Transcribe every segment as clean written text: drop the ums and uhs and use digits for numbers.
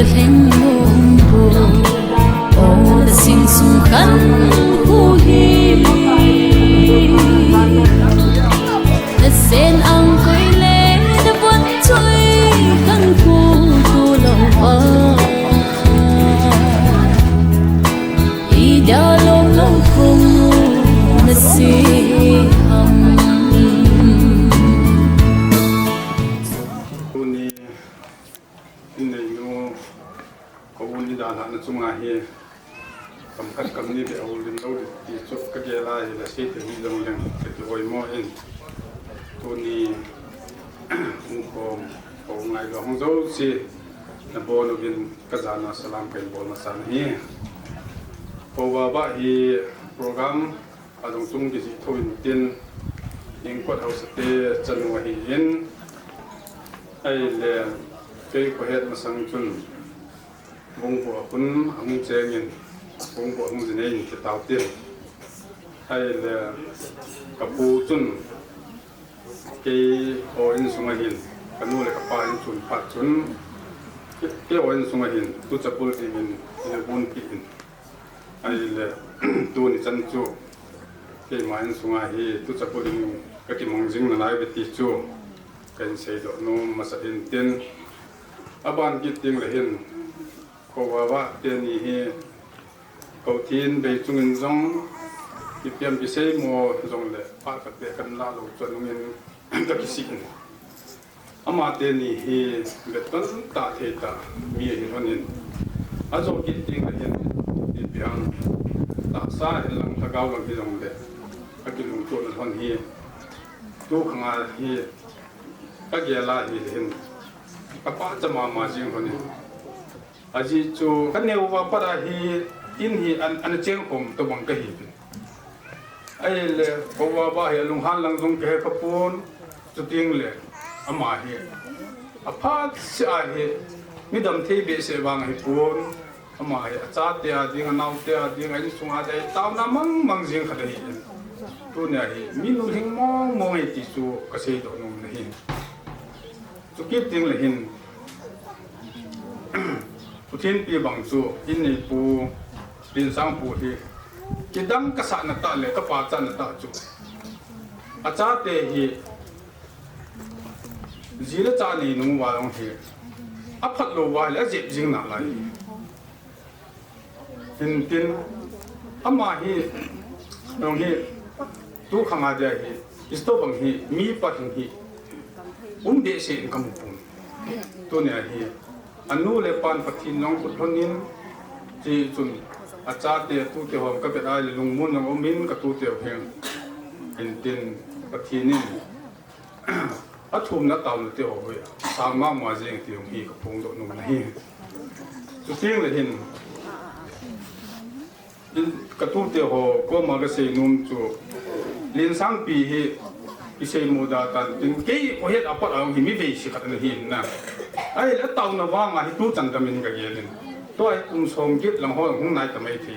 ka hleng mong bu o da sing sung khan hu hi da sen ang koi le da buat chui kan ku tu lo wa i da lom lom khung na si ham na chunga hi kam khat kam ni be awlin lo ti chok ka ge la hi la se te hi long leng te hoi mo in tu ni ko ngai lo hong zo si na bo no bin ka jana salam kai bo na san hi ko ba hi program adong chung ki si thoin tin ing ko house te chan wa hi in ai le ke ko het ma sang chun bông của quân ông chơi nhìn bông của ông gì này thì tàu tiền hay là cặp bù chun cái oin sung hình cái nu là cặp ba in chun phát chun cái oin sung hình tu chập bul thì mình bún pin hay là tu ni chân chu cái mà in sung hình tu chập bul thì cái mong jing là lại bị tì chu cái xây độ nu mà sẽ in tiền aban kít tiếng là hình ko wa te ni he ko tin be chungin zong ki piam ki sei mo zong le pa ka te kan la lo chon ngin ka ki sin ama te ni he le ton ta the ta mi hi honin a zo ki ting le hin ni piang ta sa lang ta gaw lang hi zong le ka ki lung to na hon hi tu khanga hi ka ge la hi hin ka pa chama ma jing honin aji chu kan neu wa para hi in hi an cheng hom to bang ka hi ai le ko wa ba hi lung han lang jong ke ka pon chu ting le ama hi a phat sa hi mi dam thei be se wang hi pon ama hi cha te a ding nau te a ding ai sunga dai taw na mang jing kha hi tu ne hi mi nu hing mong ai ti chu ka sei do num ne hi chu ki ting le hin thiên pi bằng chu in nei pu pin sang pu hi kidam ka sa na ta le ka pa cha na ta chu acha te hi zira cha ni nu wa long hi a phat lo wa le jep jing na lai tin ama hi long hi tu khama ja hi isto bang hi mi pa hi de se kam pun to ne hi anu le pan pathin long kut honin chi chun acha te tu te hom ka pe ai lung mun ng omin ka tu te heng in tin pathinin athum na taw te ho ya sang ma ma jeng ti hi ka phung do nu na hi chu ting le hin in ka tu te ho ko ma ga se num chu lin sang pi hi isei moda tan tin ke ko het apat ang hi mi ve si khat na hi na ai la taw na wa nga hi tu chan tamin ga gelin to ai som kit lang ho hung nai ta mai thi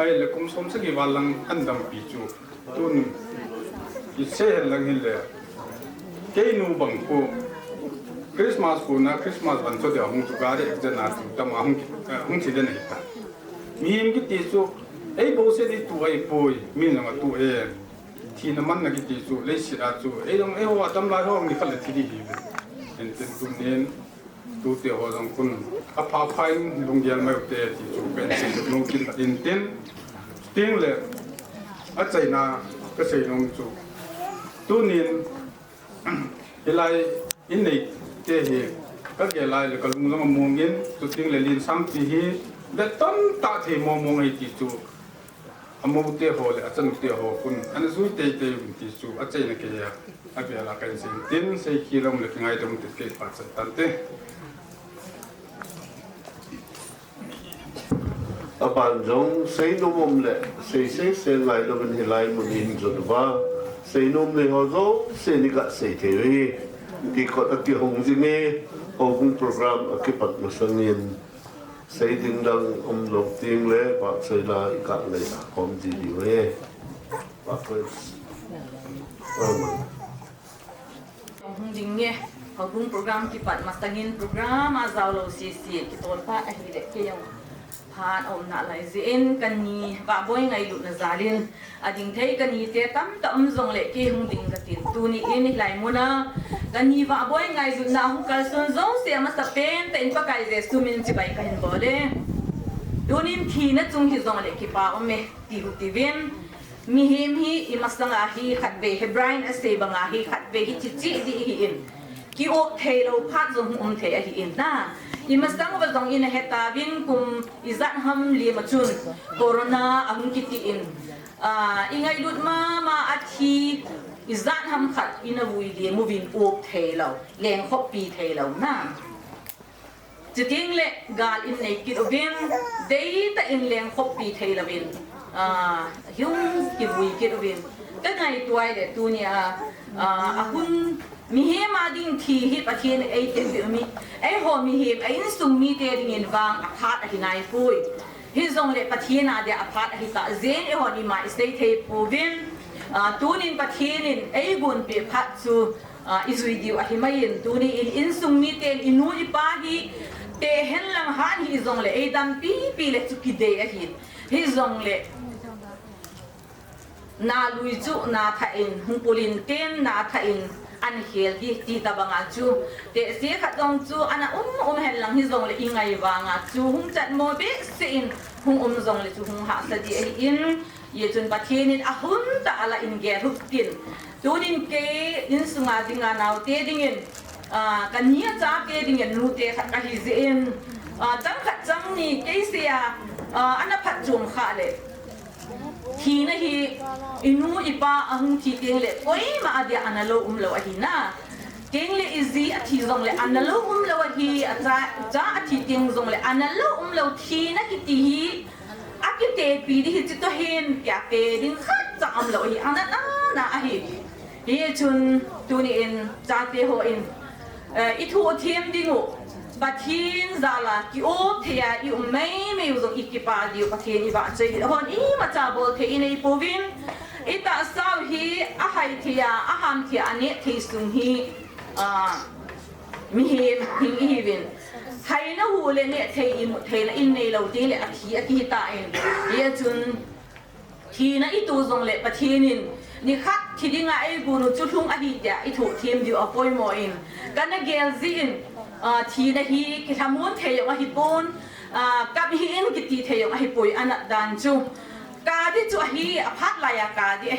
ai la som sa gi walang andam pi chu tun i se lang hi le ke nu bang ko Christmas ko na Christmas ban so de hung chu ga de exana tu ta ma hung thi de nei ta mi him ki ti chu ai bo se di tu ai poi mi na ma tu e thì nó mắn là cái tỷ dụ lấy xịt à dụ ấy đồng ấy họ tâm lại họ người khác là thì đi nên tên tụi nên tụi tiểu họ rằng kun áp phá phai đồng tiền mai tệ thì dụ bên sinh được nông kinh là in tiếng lệ ở chạy na cái xây nông dụ tụi nên cái lại in này thế thì các cái lại là cái lùng lông mông yên tụi tiếng lệ liên sang thì hi để tâm ta thì mông ấy thì dụ amu te ho le achan te ho kun an zui te ti chu achai na ke ya abia la kan sin tin sei ki rom le ngai dom te ke pa cha tan te apan jong sei no mom le sei lai do ben hilai mun in jodwa sei nom le ho zo sei ni ka sei the wi ti ko ta ti hong ji me hong program akipat masangin xây dựng đang lộc tiếng lẽ và xây ra các lễ công gì điều lẽ và cái hùng đình nghe เขาบุ้งโปรแกรมที่ปัดมาสกินโปรแกรมมาเจ้าเราเสียที่ต้นป้าไอ้เด็กที่ยังผ่านอมนาไหลเส้นกันนี้ป้าบ่อยไงลุนะซาลินอดิ่งเทกันนี้เตะตั้มตั้มจงเล็กที่หงดิ่งกันติดตัวนี้เองนี่ไหลมุนะกันนี้ป้าบ่อยไงลุนะหงกัลส่วนจงเสียมาสเปนแต่อินป้าไก่เจสุมินจิบไปกันบ่เลยตัวนี้ทีนั่นจงที่จงเล็กที่ป้าอมเมที่หุติวินมีเฮมฮีอิมัสตังอาฮีขัดเบฮเบรนเอสเซบังอาฮีขัดเบฮิจิจิดีอินกิโอเทโลพัดจงเทอาฮีอินนะอิมัสตังว่าจงอินเฮตาวินกุมอิจัดฮัมลีมาจุนโคโรนาอังกิติอินอิงไงลุดมาอาทิอิจัดฮัมขัดอินาวุยดีมูวินโอเทโลแรงขบปีเทโลนะจะทิ้งเละกาลอินในกิโลวินเดย์แต่อินแรงขบปีเทโลวินยุ่งกิบุยกิดวินก็ไงตัวไอ้เด็กตัวเนี่ยคุณมีเฮมาดิ้งทีฮิปะเทียนไอ้เด็กมีไอ้หัวมีเฮมไอ้นั่นสุ่มมีเตดิ้งเงินวางอพาร์ตที่ไหนฟุยฮิซงเล็ปะเทียนอะไรอพาร์ตที่ตาเซนไอ้หัวนี่มาสเตย์เทปูวินตัวนี้ปะเทียนไอ้บุญเปียพัดซูอิสุยดิวอะฮิมายินตัวนี้อินสุ่มมีเตอินูอิปาฮีเตเห็นลังฮันฮิซงเล็ไอ้ดำปีเล็กสุกิเดย์อะฮิซงเล็นาลุยจูนาทาอินฮุงปูลินเต้นนาทาอินอันเฮลที่ตาบังอาจูเดเสียขัดจงจูอันเห็นหลังฮิซงเลยอิงไงวางอาจูฮุงจัดโมเบสินฮุงจงเลยจูฮุงหาสติอินเยจุนปะเทนินอาหุนตาalaอินเกรุกินจูนินเกอินสุงาดิงานาวเตดิงินกันเนียจ้าเกดิงินนูเตขัดกะฮิซินจังขัดจังนี่เกเสียอันนั้นผัดจุ่มขาเลยทีนะฮีอินูอีป้าอังทีเตียงเล่โอ้ยมาอดีตอันนั้นเราเลวะฮีนะเตียงเล่อีซีอธิซงเล่อันนั้นเราเลวะฮีจ้าอธิเตียงซงเล่อันนั้นเราเลวทีนะกิตีฮีอากิเตปีดีฮิจิตโตเฮนอยากเตดิ้งขัดจ้าเลวฮีอันนั้นนะอะฮีฮีจุนตัวนี้เองจ้าเตโฮเองอีทูเทียมดิ้งูปะเทียนซาลากิโอเทียอีไม่อยู่ตรงอีกปาดิวปะเทียนอีบาเจย์ฮอนอีมาจับบอลเทียนในปูวินอีตาสาวฮีอาไฮเทียอาหามเทียอันนี้ที่สุงฮีมีหิงอีวินไฮนะหูเลยเนี่ยเทียมุเทียนอินในเราตีเลยอาทิตาเองเยจุนทีนะอีตัวตรงเลยปะเทียนินนี่คัดที่ดิ้งไอ้กูนุจุดทุ่งอาทิตย์อีถูเทียมดิวอปอยโมอินกันนะเกลซินทีนะฮีกิทามุนเทียงอาฮิปุนกับฮีอินกิตีเทียงอาฮิปุยอันนั้นดันจูกาดิจูฮีอภัทลายากาดิอา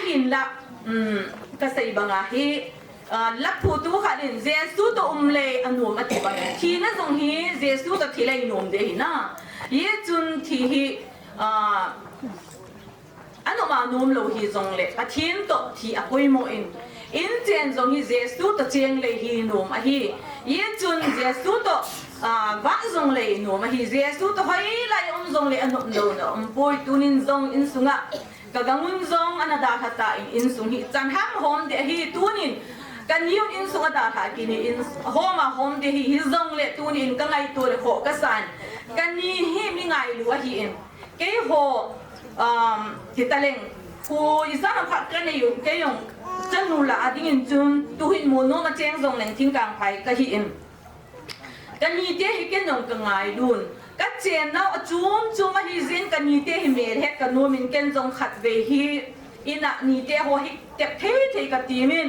หินละกษัยบังอาฮีลักผู้ตู้ขัดอินเจสุตัวเลอันนูมาติบังทีนั่นตรงฮีเจสุตัวทีเลยนูมเดหินะเยจุนทีฮีอันนู้มานูมโลฮีจงเลยปะทีนโตทีอภัยโมอินเจนจงฮีเจสุตัวเจงเลยฮีนูมอาฮีเยจุนเจสุตัวว่าจงเลยนูมอาฮีเจสุตัวเฮ้ยไล่จงเลยอันนู้นโดนปุยตุนินจงอินสุงะกะกังุนจงอันนั้นดาขตาอินสุงฮีจันฮัมฮอมเดฮีตุนินกันยิวอินสุงะดาขากินอินฮอมาฮอมเดฮีจงเลยตุนินกังไงตัวเลยโขกสันกันนี้ฮีมีไงหรือว่าฮีอินเกยโหที่ตะเลงกูอีสานพักกันในอยู่เกยงจันนูละอดิ่งจุนตุหินมูโนมาเจงจงเลงทิ้งกลางไผ่กะฮีอินกันนี้เจ้าฮิกันยงกังไงดุนกันเจนน่าจุ่มมาฮิซินกันนี้เจ้าฮิเมรเฮกันนูมินกันจงขัดเวฮีอินะนี้เจ้าหัวฮิเก็บเทกันตีมิน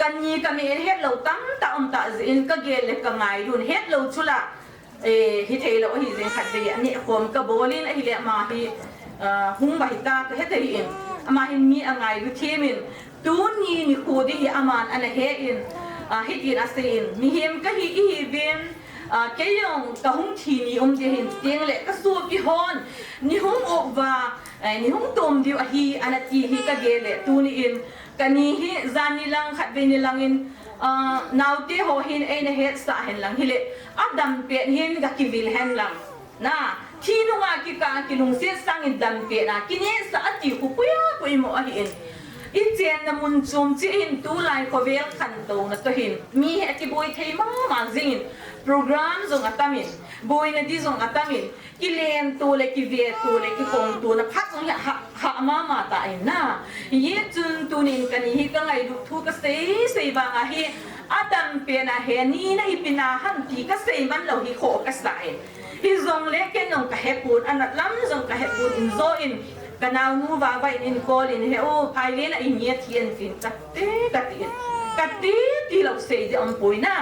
กันนี้กันเมรเฮเราตั้งตาตาซินก็เกลกังไงดุนเฮเราชุละฮิเทเราฮิซินขัดเวอันนี้ผมกับโบลินฮิเลมาฮิหุงบาฮิตาเฮเทอินอามาฮิมีอะไรวิธีมินตูนี้นี่คูดีฮิอามันอันเฮอินฮิตินอาศินมีเฮมก็ฮิอีฮิบินเกยองกะหุงทีนี่เดหินเตียงเล็กก็สู้พิฮอนนี่หุงอกว่านี่หุงตมดิวอะฮีอันตีฮีกะเกเลตูนี่อินกันนี่ฮีจานิลังขัดเวนิลังอินนาวเตโฮหินเอเนเฮสะเห็นลังฮิเลอัดดัมเปียหินกะกิวิลเห็นลังนะที่นุ่งอากิกากิลุงเสียสังอินดัมเปียนะกินเอสะติคุปุยาปุยโมอะหินอีเจนน้ำมันจุ่มจีหินตูไลโคเวลขันโตนะตัวหินมีเหตุบุยเทมาจิงโปรแกรมจงอัตมินบุยนะดีจงอัตมินกิเลนตัวเล็กกิเวตัวเล็กกิคงตัวนะพักจงหามาตายนะยี่จุนตัวนี้กันยี่ก็ไงดูทุกเสียบางอ่ะฮี อาดัมเป็นอาเฮนี่นะอีปินาหันทีก็เซมันเราฮิโคก็ใส่ฮิซงเล็กแค่นงกะเฮปูนอันนั้นล้ำซงกะเฮปูนอินโซอินกันเอานูว่าไว้อินโกลินเฮโอภายเลนอินเยทียนฟินกัดเตกัดเตกัดเตที่เราเสียจะอมปุยนะ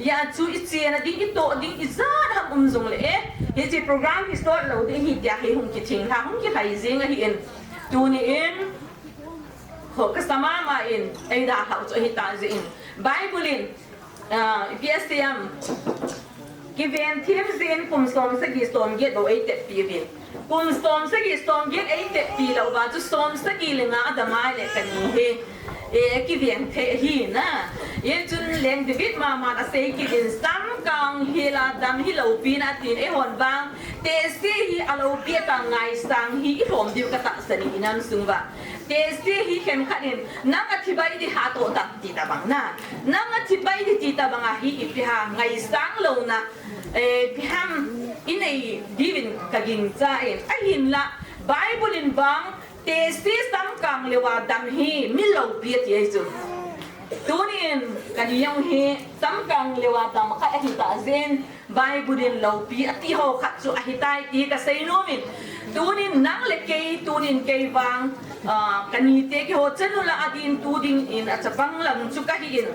ยาจูอิเซียนะดิ้งอิโตดิ้งอิซาทำซงเล่เฮจิโปรแกรมฮิสโตเราได้ฮิตยาเฮหุงกิทิงทางหุงกิไทยซิงอะฮิเอ็นตูนี่เอ็นหกสมามาเอ็นไอดาเขาจะฮิตาซินไบเบิลินพีเอสเอ็มกิเวนทีมซินกุมสมสกิสมเย็ดเอาไอเต็ดปีวินกุมสมสกิสมเย็ดไอเต็ดปีเราว่าจะสมสกิเลงอาดามายเลกันนี่เฮกิเวนเทฮีนะจุนเลงดิบิดมาเซกิดินซัมกังฮิลาดัมฮิลาปีนาตินเอฮอนบังเตซีฮีอาลูปีตังไงสังฮีรวมดิวกตักสนีนันซุงว่าเตซีฮีเข้มขันนังอธิบายที่หาตัวตัดจิตบังนะนังอธิบายที่จิตบังฮีอิพิหาไงสังโลนะพิหามอินไอดิวินกะกินใจไอหินละไบเบิลินบังเตซีซัมกังเลวาดัมฮีมิลาปีที่ไอซุตัวนี้กันยังเฮสัมกังเลวาดามค่ะอหิตาเซนไบบุดินลาวปีอติโฮขัดสุอหิตาตีกเซโนมินตัวนี้นังเล็กเกยตัวนี้เกยวังกันนี่เตะโฮเจนุลาอดินตัวดินอินอาจจะบังลังจุกะฮิน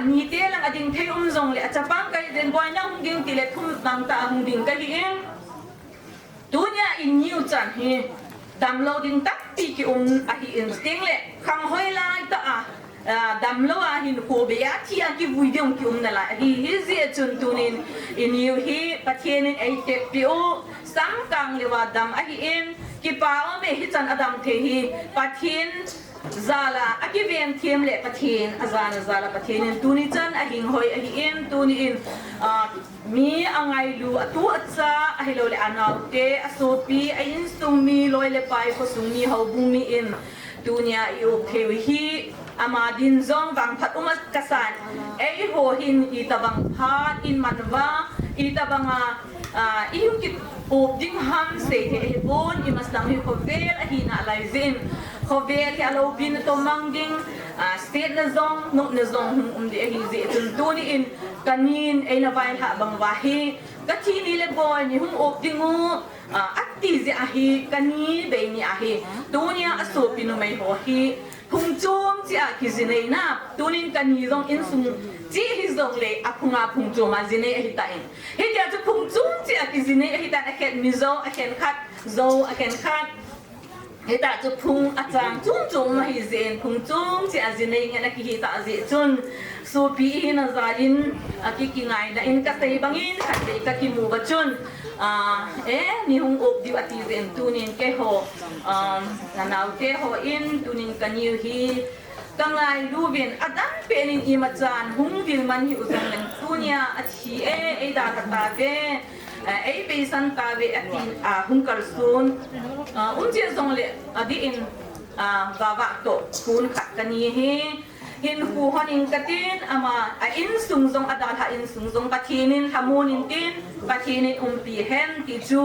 นี่เตะลังอดินเทอุมซงเลอาจจะบังกันเดินบอยนังหุ่งดินติเลทุ่มบังตาหุ่งดินกันฮินตัวนี้อินนิวจันเฮดำโลดินตักปีกิอุมอหินสติงเลขังหอยลายตาดัมโลอาหินโคเบียที่อากิวิดีโอคิวนั่นแหละฮีเสียจนตัวนี้อินยูฮีประเทศนี้ไอเทปิโอสังกังเลวาดัมอาหินกิปาอเมฮิจันอดัมเทฮีประเทศซาลาอากิเวียนเทียมเลประเทศอาซานาซาลาประเทศนี้ตัวนี้จันอาหินหอยอาหินตัวนี้มีอะไรลูตัวจ้าอาหิโลเลอานาเตอโซปีอาอินสุมีลอยเลไปก็สุมีเฮาบุมีอินตัวนี้อยู่เทวิฮีอามาดินซองบางพัดอุมัสกษันเอโฮหินอีตาบังพัดอินมันวาอีตาบังอีหุกิปูดิงฮัมเซเฮบอนอีมัสตังฮิโคเวลอหินาไลซินโคเวลที่อาลูบินโตมังดิงสเตทนซองนุนซองเดฮิเซตุนตัวนี้อินกันินเอนาไวล์หาบังวาฮีกัทีนี่เลบอยนี่หุงอบดิงูอัตติเซอาฮีกันีเบนี่อาฮีตัวนี้อสูปินุไม่โหฮีพุงจมจีอาคิจิเนนะตัวนี้กันยี่ซงอินซุงจีฮิซงเลยอาพุงอาพุงจมมาจิเนอหิตาอินเฮียจะพุงจมจีอาคิจิเนอหิตาอาเคนมิโซอาเคนคัดโซอาเคนคัดเฮียจะพุงอาจารย์จมจมมาฮิเซนพุงจมจีอาจิเนเงี้ยนักฮิตาเซจุนสูปีฮินาซาอินอากิกิไงนะอินกัตเตบังอินขัดเดกักิมูบัจุนนี่หงอบดิวอติเซนตุนินเกโฮนานาเกโฮอินตุนินกันยูฮีกังไงรูบินอดัมเป็นอิมาจานหงวิลมันฮิอุซังเลนตุนียอธิเอดาตตาเวเอเปสันตาเวอตินหงกัลซุนเจซงเลอดีอินบาวะโตคุนขัดกันยีฮีหินหูฮอนินกตินอามาอินสุงซงอดาลฮาอินสุงซงปะทีนินฮามูนินตินปะทีนินปีเฮนติจู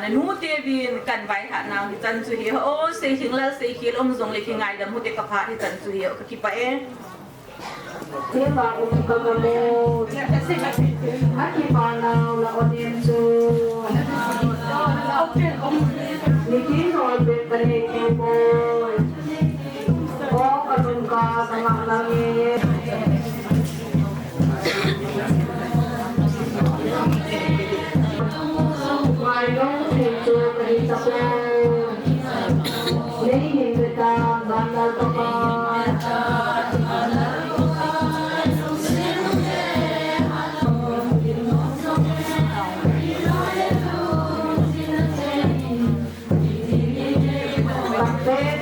นันูเตวินกันไว้หานาวที่จันจุเฮียโอ้เสียหิงแล้วเสียหิลมซงเลยที่ไงดำหุเตกพาที่จันจุเฮียก็คิดไปเทบาอุมกะมะโมอาคิบานาลาอเดนจูนิกิโนเบเปเรเกโมโอกะตุนกาสมะลังเยไวโนเทจูกะหิตะโปเลหิเวตาบันดาตะกา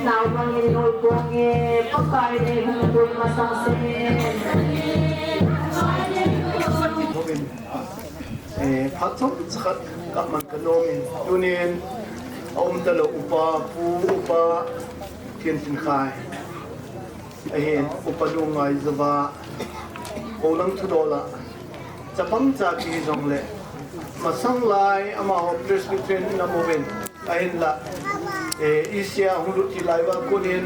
Now mangin oi ponge pakai de hungkul masang sen พัดสมสักกับมันกระนมดูนี่อมตะลุอุปาปูอุปาเทียนสินคายไอเห็นอุปดุงไงจะว่าโอลังทุดอละจะปังจากที่จงเละมาสั่งลายอามาหอบเดรสบิทรีนน้ำโมเวนไอเห็นละอีเซียหุ่นที่ลายว่าคนเห็น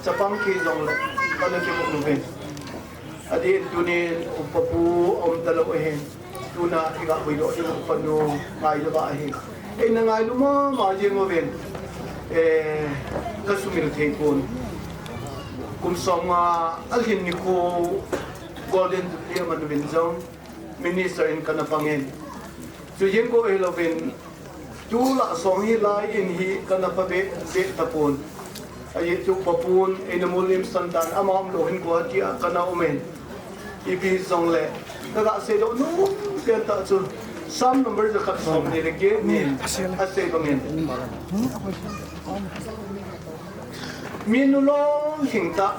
จะปังที่จงเละก็เลยที่มุกโมเวน Adi tunin upapu om talo hen tuna iga wido ina panu ngai lo ba hen ina ngai lo ma jeng oven kasumir thekon kum songa alhin ni ko golden dia manwin zong minister in kanapangen so jeng ko eloven tu la song hi lai in hi kanapabe de tapon ay tu papun ina mulim sandan amam lo hin ko ti kana omen ipi zong le kaga se do no ken ta chu some numbers the kat som ni ge ni ase bangin minulo hingta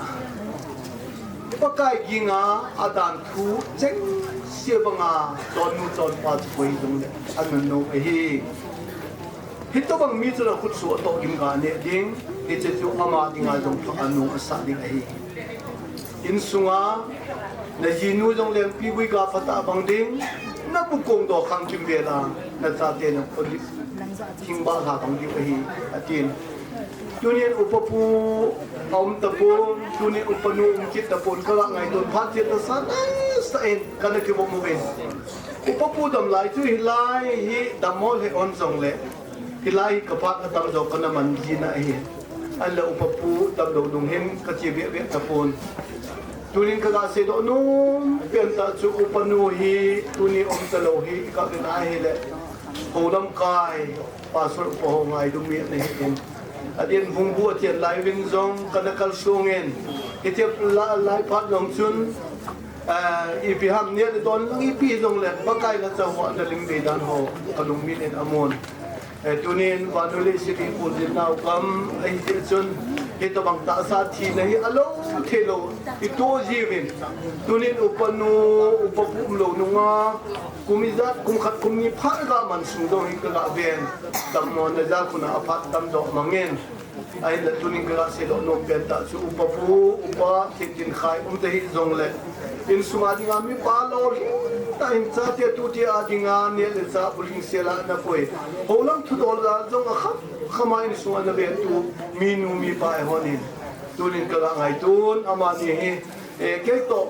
pakai ginga adan thu cheng se banga ton nu ton pa choi dung le an no hi hito bang mi chu khut su to kim ga ne ding ni che chu ama dinga jong tho anu asa ding hi in sunga na jinu jong lem pi bui ga phata bang ding na bu kong do khang chim be la na cha te na poli thing ba ha bang di hi atin tunin upapu om tapon tunin upanu umkit tapon kala ngai don phat che ta sa sa en kana ki bo mo ben upapu dam lai chu hilai hi damol he on jong le hilai ka phat atam jo kana man ji na hi alla upapu tam do dung hen ka chi be be tapon tunin ka se do no penta chu upanu hi tuni om talo hi ka na hi le holam kai pasur po ngai du mi ne hin adin bungbu tian lai win zong kana kal sungen itiap lai phat long chun ipi ham ne don ipi zong le bakai la chawa da ling be dan ho kalung min en amon tunin vanule sipi pul din nau kam ai chun ito bang ta sa thi nahi alo thelo ito jivin tunin upanu upapum lo nunga kumizat kumkhat kumni phar ga man su do hi ka ben tamon na ja kuna aphat tam do mangen ai la tunin ga se lo no benta su upapu upa tin khai te hi zong le in suma dinga mi pa lo ta in cha te tu ti a dinga ne le cha buling sela na poi holam thu dol ga zong a khama in suma na be tu minu mi pa honin tunin ka ngai tun ama ni hi ke to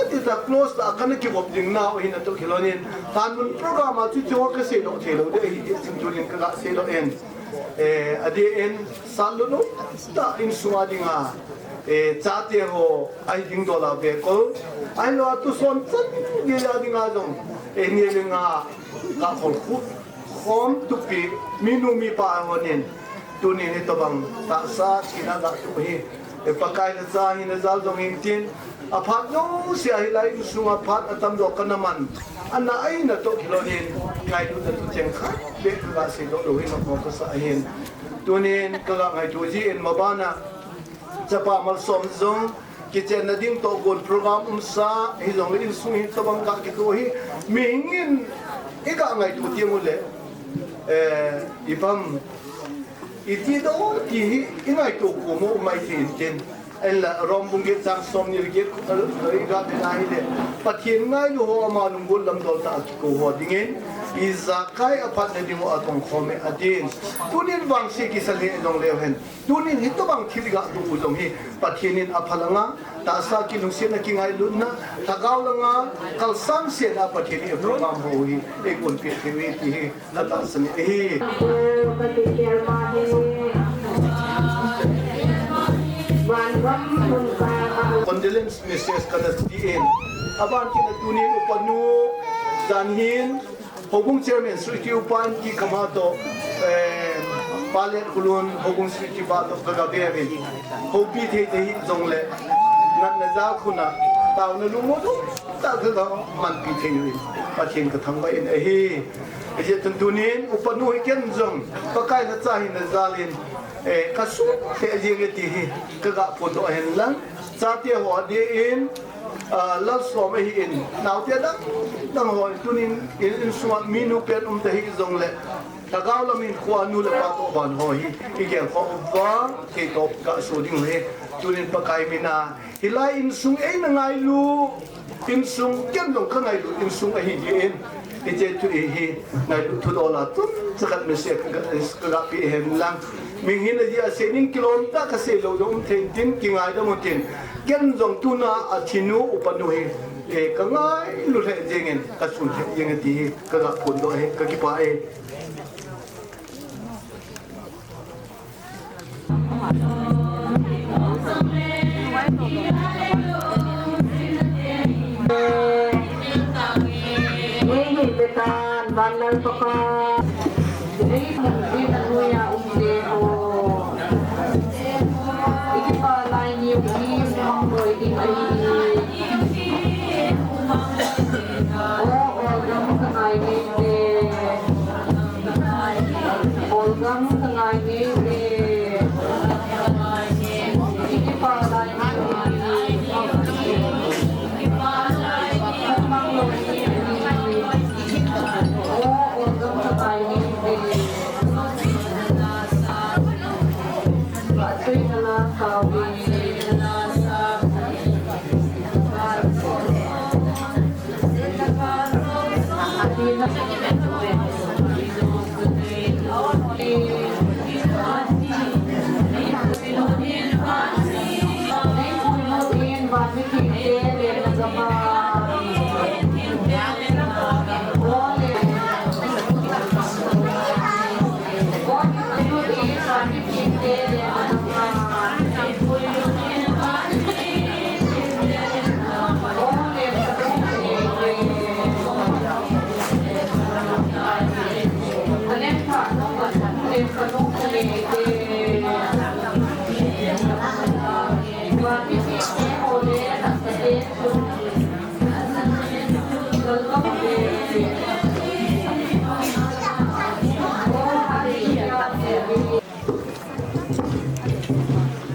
ti ta close ta kana ki bob ding na o hina to kilonin tan mun program a chu jo ka se lo thelo de hi tunin ka se lo en adi en saluno ta in suma dinga chate ho ai ding dola be ko ai lo tu son chan ge ya dinga dong ni lenga ka khol khu khom tu pi minu mi pa honin tunin he to bang ta sa china da tu hi pakai na sa hin zal dong in tin aphat no si ai lai sunga phat atam do kanaman ana ai na to kilonin ngai du tu cheng kha be ka se do do hin mo ka sa hin tunin ka ngai tu ji en mabana chapa mal som zong kitchen na ding to gon program sa hi zong in sung hin to bang ka ki to hi mingin ika ngai tu ti mu le ipam iti do ti ingai to ko mo mai tin tin ella rombung ge sang som ni ge ga na hi le pathin ngai lu ho ma lung gol lam dol ta ko ho dingen iza kai apat na dimo atong khome adin tunin bang si ki sali dong le hen tunin hito bang thiliga du dong hi pathinin aphalanga ta sa ki lung se na ki ngai lu na tagaw langa kal sam se na pathini program ho hi ek un pe thi ti hi la ta sani hi condolence message kana tien aban ki na tunin upanu danhin hogung chairman sriti upan ki kamato palet kulun hogung sriti ba to kagabe ben hobi the the jongle nan na za khuna taw na lumo do ta ga man pi the ni pathin ka thang ba in a hi je tunin upanu ken jong pakai na chahin na zalin kasu te jege ti hi kaga photo hen lang chate ho de in lal som hi in naw te dang ho tunin in suan minu pen te hi zong le tagaw lamin khwa nu le pa to ban ho hi ge kho ba ke to ka so ding he tunin pakai mina hilai in sung ei na ngai lu in sung ken dong ka ngai lu in sung a hi ge in ije tu hi ngai lu thu dola tu chakat me se ka pi hem lang minghin ji a sening kilomita ka se lo dong ten tin ki ngai da mo tin ken jong tuna athinu upanu he e kangai lu the jengen ka sun the jengen ti ka ga pun do he ka ki pa e ini betan bandar pekan ini mungkin ya umde o ini palai ni memang boleh di Olgam tengah ini Olgam tengah ini ini palai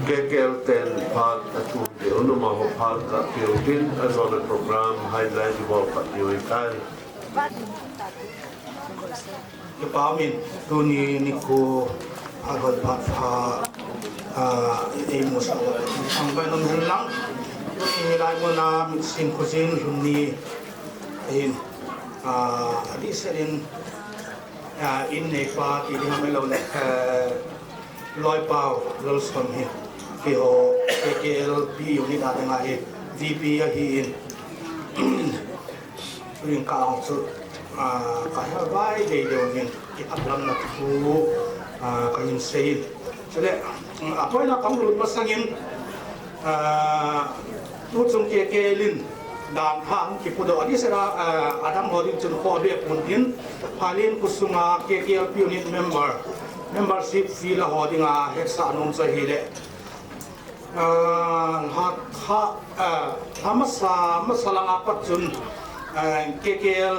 Kekelten part atu de ono ma ho part ka piotin as on the program highlight ball ka pioitai ke pamin tuni niko agad pa e mo sa ang ba non lang tuni lai mo na sin kusin ni in di serin in ne pa ti ha melo le loi pau lo som hi ki ho KLP unit ada ngai VP ya hi in ring ka su kaya vai de de ki aplam na tu kayin sei sele apoy na kamrut masangin tu chung ke lin dan hang ki pudo adi sera adam hodin chun ko be puntin halin kusuma KLP unit membership fee la hodinga heksa anom sa hile masalang apat chun KKL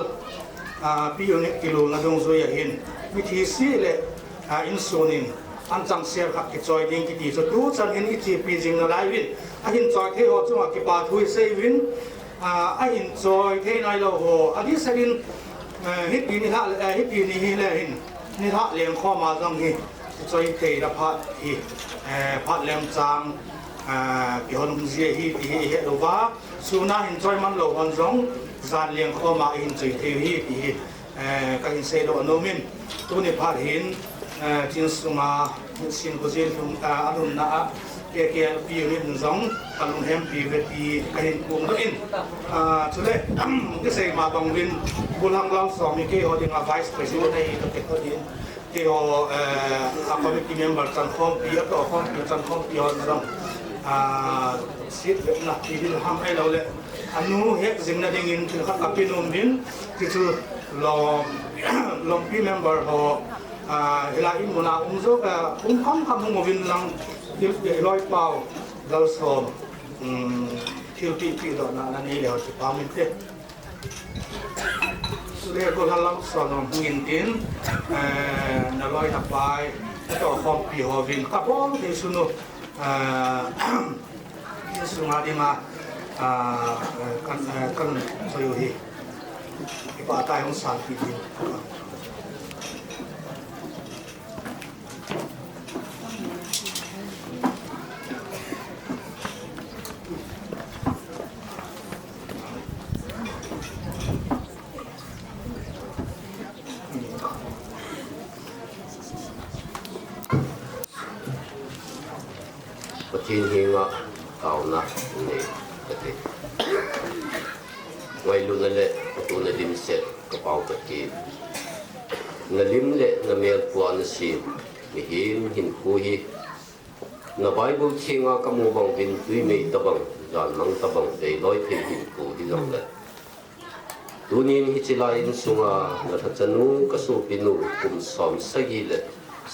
unit kilo na dong zoya hin mithi si le insunin anchang share khak ki choi ding ki ti so tu chan in ITP jing na lai win a hin choi the ho chunga ki pa thui sei win a hin choi the nai lo ho adi sarin hit ni hi le hin ni tha leng kho ma jong hi choi te da phat hi phat lem chang ki hon zi hi hi lo ba suna hin choi man lo hon jong zan liang kho ma in choi the hi hi ka in se do no min tu ni phat hin tin sunga sin ko zel thum anun na ke pi unit jong kalung hem pi ve pi ka hin kum do in chule ke se ma bang win bulang lang so mi ke ho ding a vice president nei to ke ko din ke ho a committee member chan khom pi to khom pi chan khom pi hon jong sit na ti dil ham ai lo le anu hek jing na ding in thil khat apinum bin ki chu long pi member ho hela in mona umzo ka kham mo win lang dil loi pau dal som thil pi do na ni le ho chi pa min te le ko halang so no ngin tin na loi ta pai to khom pi ho vin ka bom ti sunu sunga di ma kan soyo hi ipa tayong san pi din Patin hinga tao na ni kati ngay lu na le tu na dim set kapau kati na lim le na mel puan si mi hin ku hi na Bible thinga kamu bang bin tui mei tabang jan mang tabang dei loi thei hin ku hi jong le tunin hi chilai in sunga na thachanu kasu pinu kum som sagi le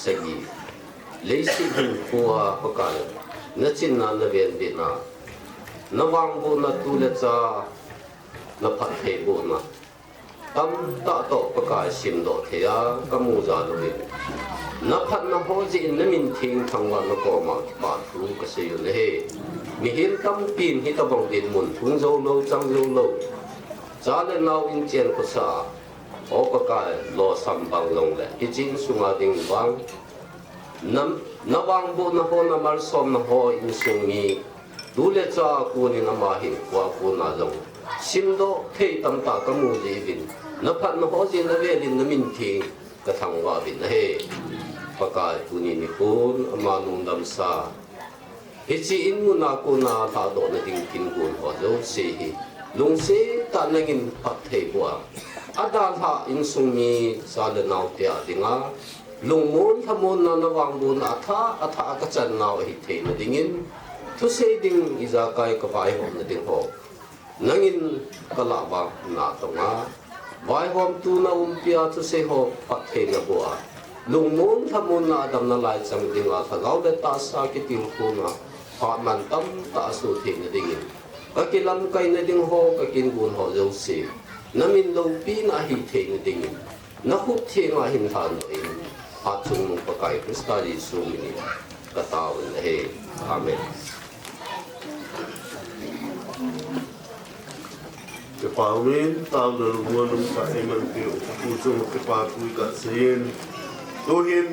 sagi leisi hin kuwa pakal na chin na na ven bi na na wang bu na tu le cha na phat thei bu na tam ta to pakal sim do thea kamu za lo bi na phat na ho ji in na min thing thangwa na ko ma pa thu ka se yu le he mi hin tam pin hi ta bang din mun thung zo lo chang zo lo cha le nau in chen ko sa o pakal lo sam bang long le hi chin sunga ding wang na wang bu na ho na mar som na ho in sung mi du le cha ku ni na ma hin kwa ku na jong sim do thei tam ta ka mu ji bin na phat na ho ji na ve lin na min thi ka thang wa bin he pakai tu ni kun ama Longdamsa hi chi in mu na ku na ta do na ding kin kun ho zo se hi lung se ta na ngin phat thei bua ada tha in sung mi sa le nau tia dinga lung mon thamon na wang bu na atha ka chan nau hi thei na dingin thu se ding iza kai ka bai ho na ding ho nangin kala ba na to nga bai hom tu na pia thu se ho pat thei na bua lung mon thamon na dam na lai chang dinga thagau le ta sa ki ting ko na pa man tam ta su thei na dingin ka kilam kai na ding ho ka kin gun ho zo se namin lo pi na hi thei na dingin na khut thei nga hin than no in a chung pakai kristali su mi ka taw na he amen ke paumen tao na luan sa eman ke ku chung ke pa ku ka sin tuhin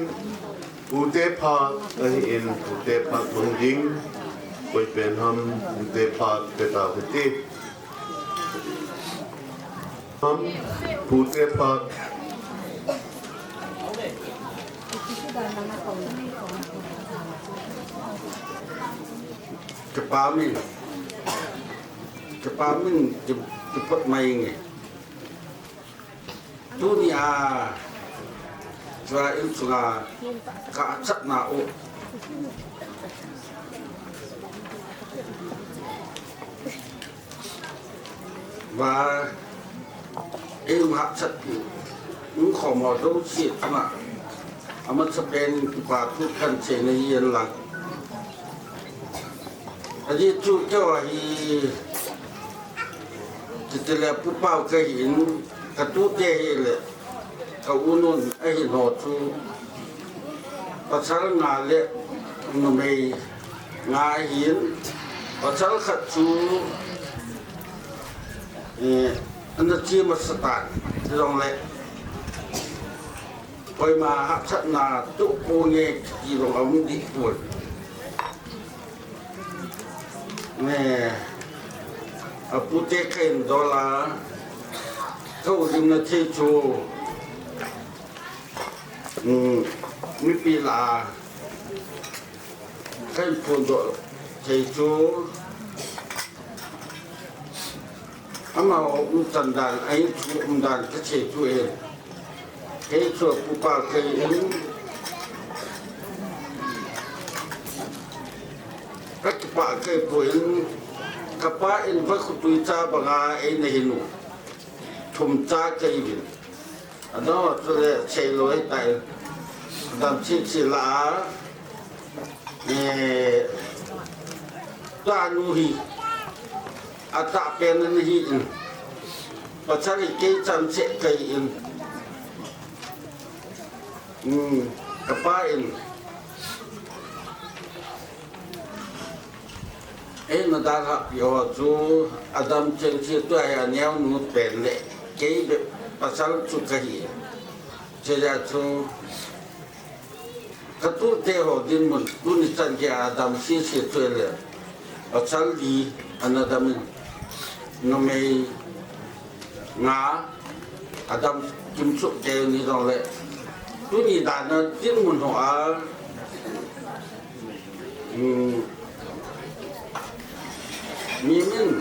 ute pha ahi in ute pha thong ding koi pen ham ute pha te ta ute ham ute pha kepamin cepet main dunia Israel suka kacat na o và em hạ chất những khổ mò đâu xịt mà mà sẽ bên và thuốc cần chế này yên lặng đi chú cho thì là bút bao cái hình cái tú tê là cái uốn ấy nó chú và sau ngà lệ nó mày ngà hiến và sau khát chú anh ta chia một sợi thì dòng lệ coi mà hấp dẫn là tụ cô nghe chỉ dòng ống đi buồn nè ở Putte khen đó là câu gì là thế chú mới bị là cái phun độ thế chú mà ông tần đàn ấy chú ông đàn cái thế chú em cái chú phụ ba cái em các bạn cái buổi kapal in vác tui cha banga ai nei nu thum cha cái gì đó là chơi lối tại làm chi là ta nu hi ta pen ni hi và cha cái chăm sẽ cái kapal in ấy mà ta gặp nhiều chú Adam trên chiếc tuổi anh em nó bền lệ cái việc bà sao chú cái gì cho ra chú cái tu theo din mình tu ni chân cái Adam xin chiếc tuổi lệ bà sao đi anh Adam nó mày ngã Adam kim chúc cái ni rồi lệ tu ni đàn nó din mình họ mi min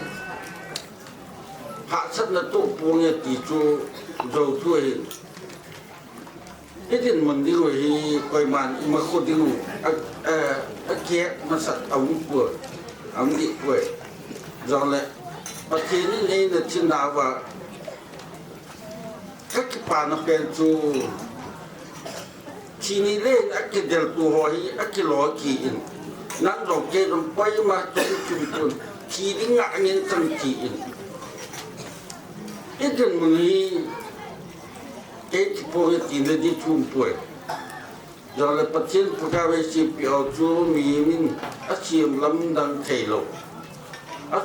hạ sắt là tụ buông nhà tỷ chu dầu thuê cái tiền mình đi rồi thì quay màn mà khôn đi ngủ kia nó sạch ống của ống đi quay do lẽ và thì những này là trên đảo và các cái bàn nó bên chu chỉ ní lên cái del tu hỏi cái lò kỳ in nắng rồi cái rồi quay mà cho chúng tôi chỉ đi ngã nhiên trong kỳ in cái tiền mình cái bộ tiền là đi chung tuổi rồi là phát triển quốc gia về sự biểu chu mình chiếm lâm đang thay lộ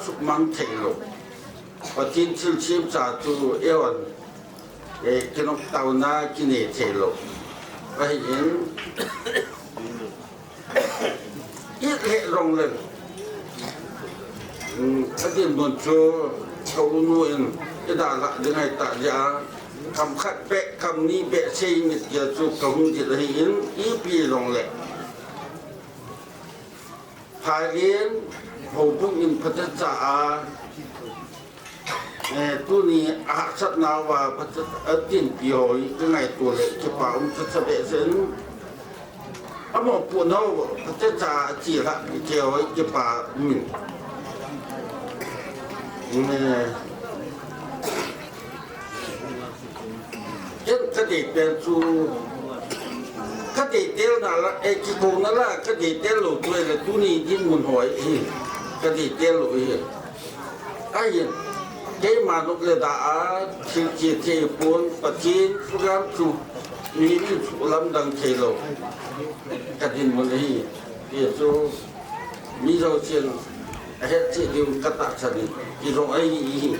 sụp mang thay lộ phát triển sự chiếm trả chu yêu anh cái nó tàu na cái này thay lộ vậy nên ít hệ rong lên cái tiền muốn cho cầu nuôi cái đà lạ thế này tại gia cầm khát bẹ cầm ni bẹ xây nhật giờ cho công việc là hiến ý bì rong lệ Thái Liên hồ bút in phát trả tu ni sát nào và phát ở tiền bì hồi cái ngày tuổi lệ cho bảo ông phát bẹ dẫn ở một buổi nào phát trả chỉ là chiều ấy cho bà mình cái gì tên chú cái gì tên là cái cô nó là cái gì tên lộ tuổi là chú ni đi muốn hỏi cái gì tên lộ ai vậy cái mà nó là đã chỉ bốn và chín program chú ni chú làm đằng thầy lộ cái gì muốn gì thì chú mi đâu chuyện hết chuyện điều cắt tạ sản thì rồi ấy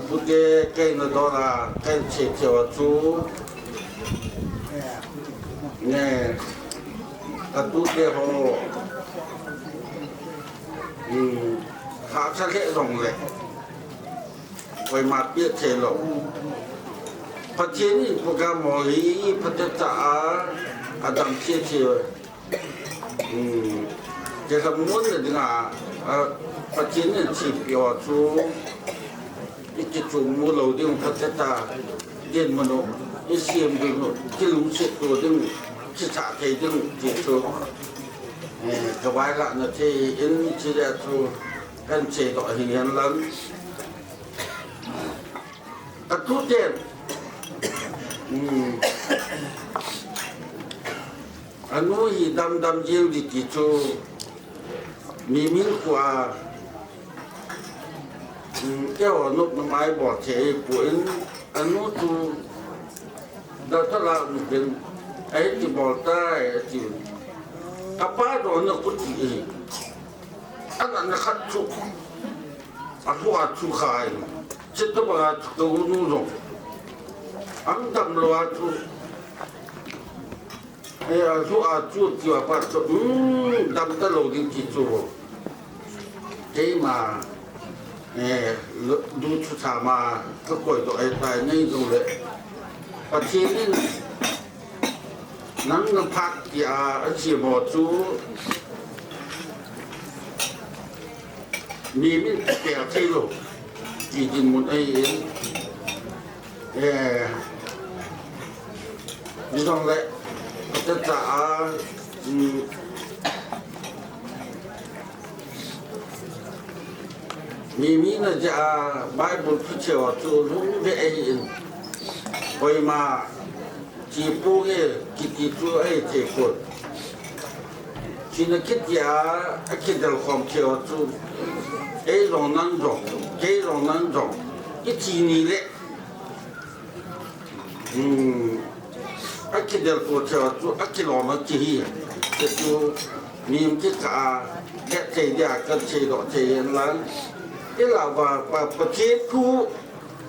bút cái nó đó là cái chế chiều chú nghe cái bút cái họ khá sát hệ rộng lệ với mặt biết chế lộ phát triển thì có cả mọi phát triển trả đằng chế chiều cái làm muốn là phát triển thì chỉ biểu chú cái chúng mua lầu điên phát triển ta điên mà nó cái xiêm điên nó cái lúng sệt đồ điên cái trả thấy điên chỉ số cái bài lại là thì in chỉ là số cái chế độ hình hiện lớn các thuốc tiền anh nuôi gì đâm riêng thì chỉ số mình qua cái họ nộp nó máy bỏ chế của anh nốt tu đã thật là một cái ấy thì bỏ tay thì các bác rồi nó cũng chỉ anh nó khát chụp anh hoa chụp khai chết đó mà tôi nuôi rồi anh đâm loa chụp anh hoa chụp thì bà chụp đâm tới lâu đến chỉ chụp thế màดูชุดสามาก็ป่วยตัวไอ้ตายนี่ตรงเลยปัจจุบันนั้นน้ำพักยาเสียหมอจูมีมิแก่ที่โลกจีนมุนไอ้นี่ต้องเลยจะจ่ามีนะจะใบบุญพิเศษจูรู้ได้เองไปมาจีปูเอกิติจูไอเจ้าคนที่นักคิดยาคิดเรื่องความเชื่อจูลองนั่งจงลองนั่งจงที่ที่นี่แหละคิดเรื่องความเชื่อจูคิดลองนั่งจีจะจูมีมันคิดกาแค่เจียกันเจียดอกเจียนั้นcái là và chế thu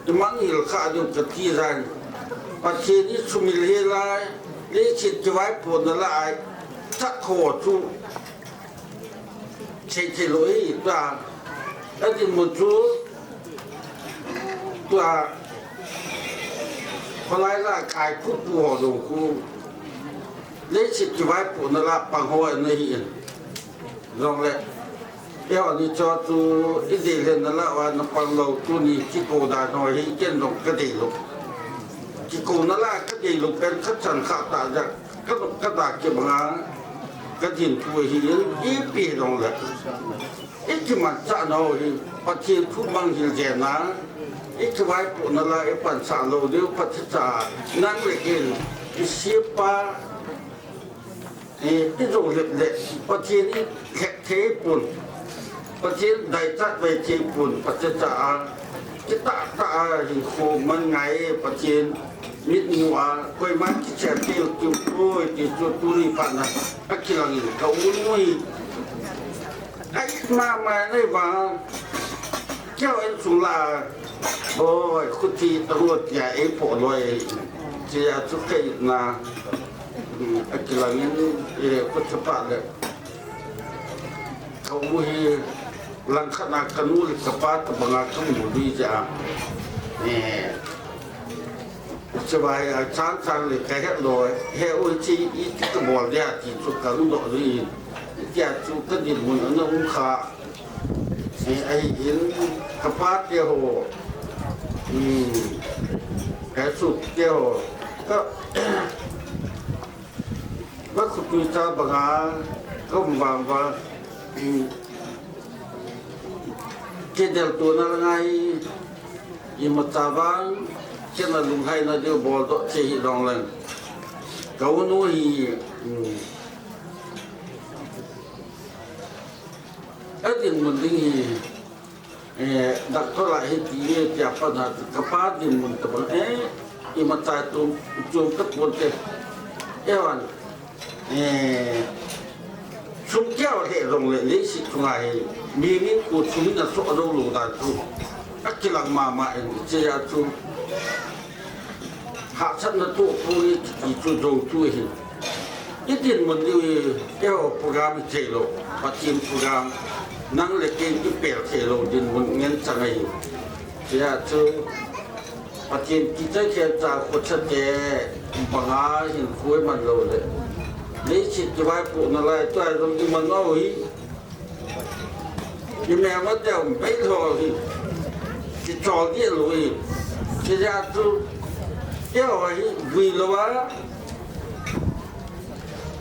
thì mang nhiều khả dụng cái gì rằng và chế đi xung mình lên lại lấy chế cho vay phồn nó lại chắc khổ chú chế lỗi là cái gì một chú là còn lại là cái phút của họ dùng khu lấy chế cho vay phồn nó là bằng hồi này rong lệ eo đi cho tu ít gì lên là nó bằng lâu tu đi cái cổ đã nói hi trên đồng cái gì lúc cái cổ nó là cái gì lúc bên khách sạn khảo tạ ra cái tạ kia bằng cái gì tuổi hi ít bị rong lệ ít cái mặt cha nó hi phát triển thu bằng gì dễ ná ít cái vai bộ nó là cái bản sản lâu đều phát triển năng lực cái xếp ba cái rồi lệ phát triển thế buồnประเทศใดจัดไปจีปุ่นประเทศจะตาหิโคมันไงประเทศมิดมัวคุยมันที่แฉเที่ยวจุดโอยที่จุดตุลีปันนะอักขระนี่เขาอุ้ยไอ้มาในว่าเจ้าเอ็นสุลาโอ้ยคุณที่ตำรวจใหญ่ผลเลยจะทุกข์นะอักขระนี่พุทธปาเลยเขาอุ้ยลังขนาดขนุนกระปาตะบังอาขมุดีจ้าสบายช้างเลยแค่ลอยแค่อุ้ยที่อีกกระบอกเนี่ยที่สุดการลุ้นดอกดีที่สุดก็ดินมันนั่งขาไอ้เห็นกระปาเดียวแค่สุดเดียวก็ว่าคุณพิจารณาบังอาก็บางว่าเจเดลตัวนั้นไงยิมตาบังเช่นลุงไทยนั่นเดียวบอลโตเชียรองเลยเขาโน้ยไอ้ดินมันดิ้งดักเท่าไรให้ตีจับปัญหากระพาดินมันตะบังยิมตาตัวจุ่มตะปนเตะวันชุมแก้วเหตุลงเลยนี่สิทุกไงมีมิตรกูชุมน่ะสู้เราลูกตาจูอักขลังมาเองเจียจูหาฉันน่ะตัวผู้นี้ที่จูโจจูเห็นยี่ดินมันดีแก้วโปรแกรมเทโลปฏิมโปรแกรมนั่งเล็กเองที่เปลี่ยนเทโลดินมันเงินจังไงเจียจูปฏิมที่จะเขียนจากคนชัดเจนบางอาเห็นคุยมันเราเลยนี่ชิดจะไว้ปลูกอะไรตัวตรงที่มันน้อยยังแม้ว่าเดี๋ยวไม่พอที่จอดที่ลุยที่จะตัวเดี๋ยววิ่งแล้วว่า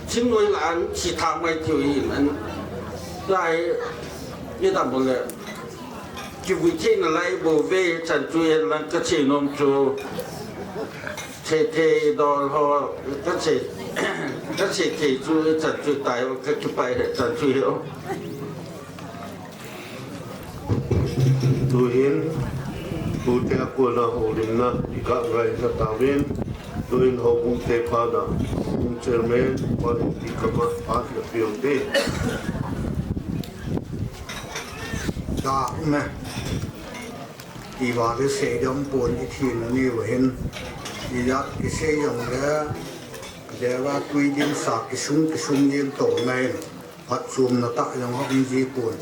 ชิ้นลุยหลานที่ทำไม่ถึงนั้นได้ไม่ทำหมดเลยที่วิ่งที่อะไรโบเวฉันช่วยหลังก็เชนมจูเทดอลฮอก็เชก็เสียใจช่วยจัดช่วยตายก็จะไปจัดช่วยเอาตัวเห็นผู้เจ้าคนละหูดินนะอีกอะไรจะตาเวนตัวเห็นเขาบุกเตะพานะบุกเชอร์เมนวันที่กำลังอาจจะเปลี่ยนเตะจ้าไหมที่ว่าจะเสียดำปนอีกทีนึงนี่เห็นอียัดอีเสียอย่างแล้วเดี๋ยวว่าคุยดินสักกิสุงยินโตไงพัดซูมนาตะยังห้องจีปุ่น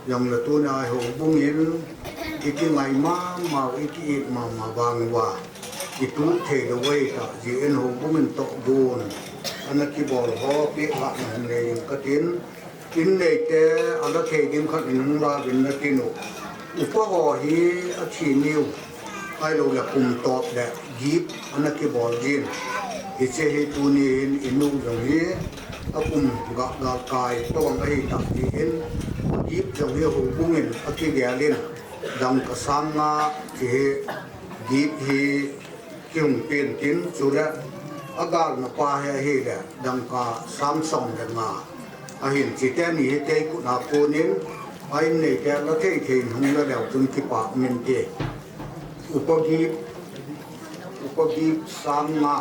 ยังละตัวนายหงบุ้งยินอีกไงมาอีกมาบางว่าอีตู้เทเดไว้กับจีเอ็นหงบุ้งมันโตบูนอันนั้นที่บอกฮอปีหักนั่นเองก็ทิ้นกินเด็กแต่อันนั้นเทกินขัดหนึ่งลาเป็นนักกินอุปหอฮีอาชีนิวไอ้เราละคุมตอบแหละยิบอันนั้นที่บอกยินอิเชหิตุนีอินุจังฮีอากุมกะกายตัวไอ้ตักที่เห็นยิบจังฮีหูบุ้งเงินอาทิเดียลินดังกระสังงาที่ยิบฮีคิงเปลี่ยนกินสุดแล้วอาการมาปาเฮียดังกาซ้ำส่องกันมาอาหินจิตแตนี่เตกุนาโกนินไอ้เนี่ยแกละเทเทนหงละเดวจนที่ปากมันเตอุปกิบซ้ำมา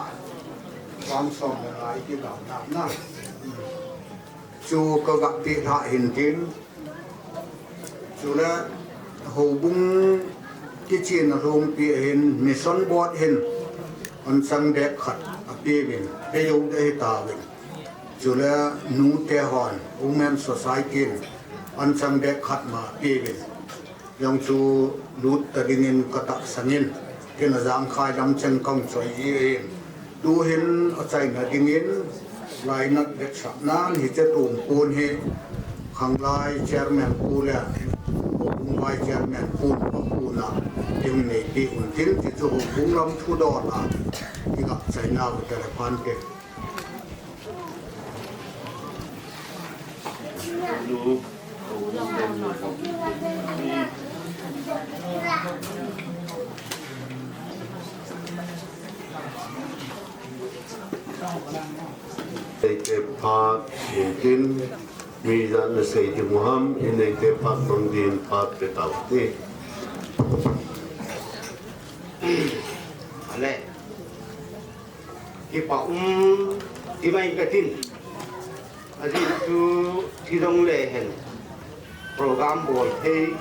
ความส่งอะไรที่เราทำนะจูก็กับที่ท่าเห็นจริงจูแล้วหูบุ้งที่จีนโรงปีเห็นมิสันบอดเห็นอันสังเด็กขัดปีเวนไปยงได้ตาเวนจูแล้วนูเตหอนอุเมนสสายกินอันสังเด็กขัดมาปีเวนยังจูลุดตะดินินกตักสันินเกินจางคายดำเชงกงสวยเย็นดูเห็นอาศัยนาดิงินลายนักเด็กสับนั้นหิจะตุ่มปูนเห ขังไล่เชอร์แมนปูเลยบุ้งไล่เชอร์แมนปูนะยังในที่อุ่นทิ้งที่จะบุ้งลำทุดอละที่กับใช้หน้าเป็นแต่ละพันเก็บ Part in Mizan the Sayyid Muhammad in the part on the part without it. อะไรที่ป่าที่ไม่กระทิ้นอันนี้คือที่ต้องเล่นโปรแกรมบอลเทย์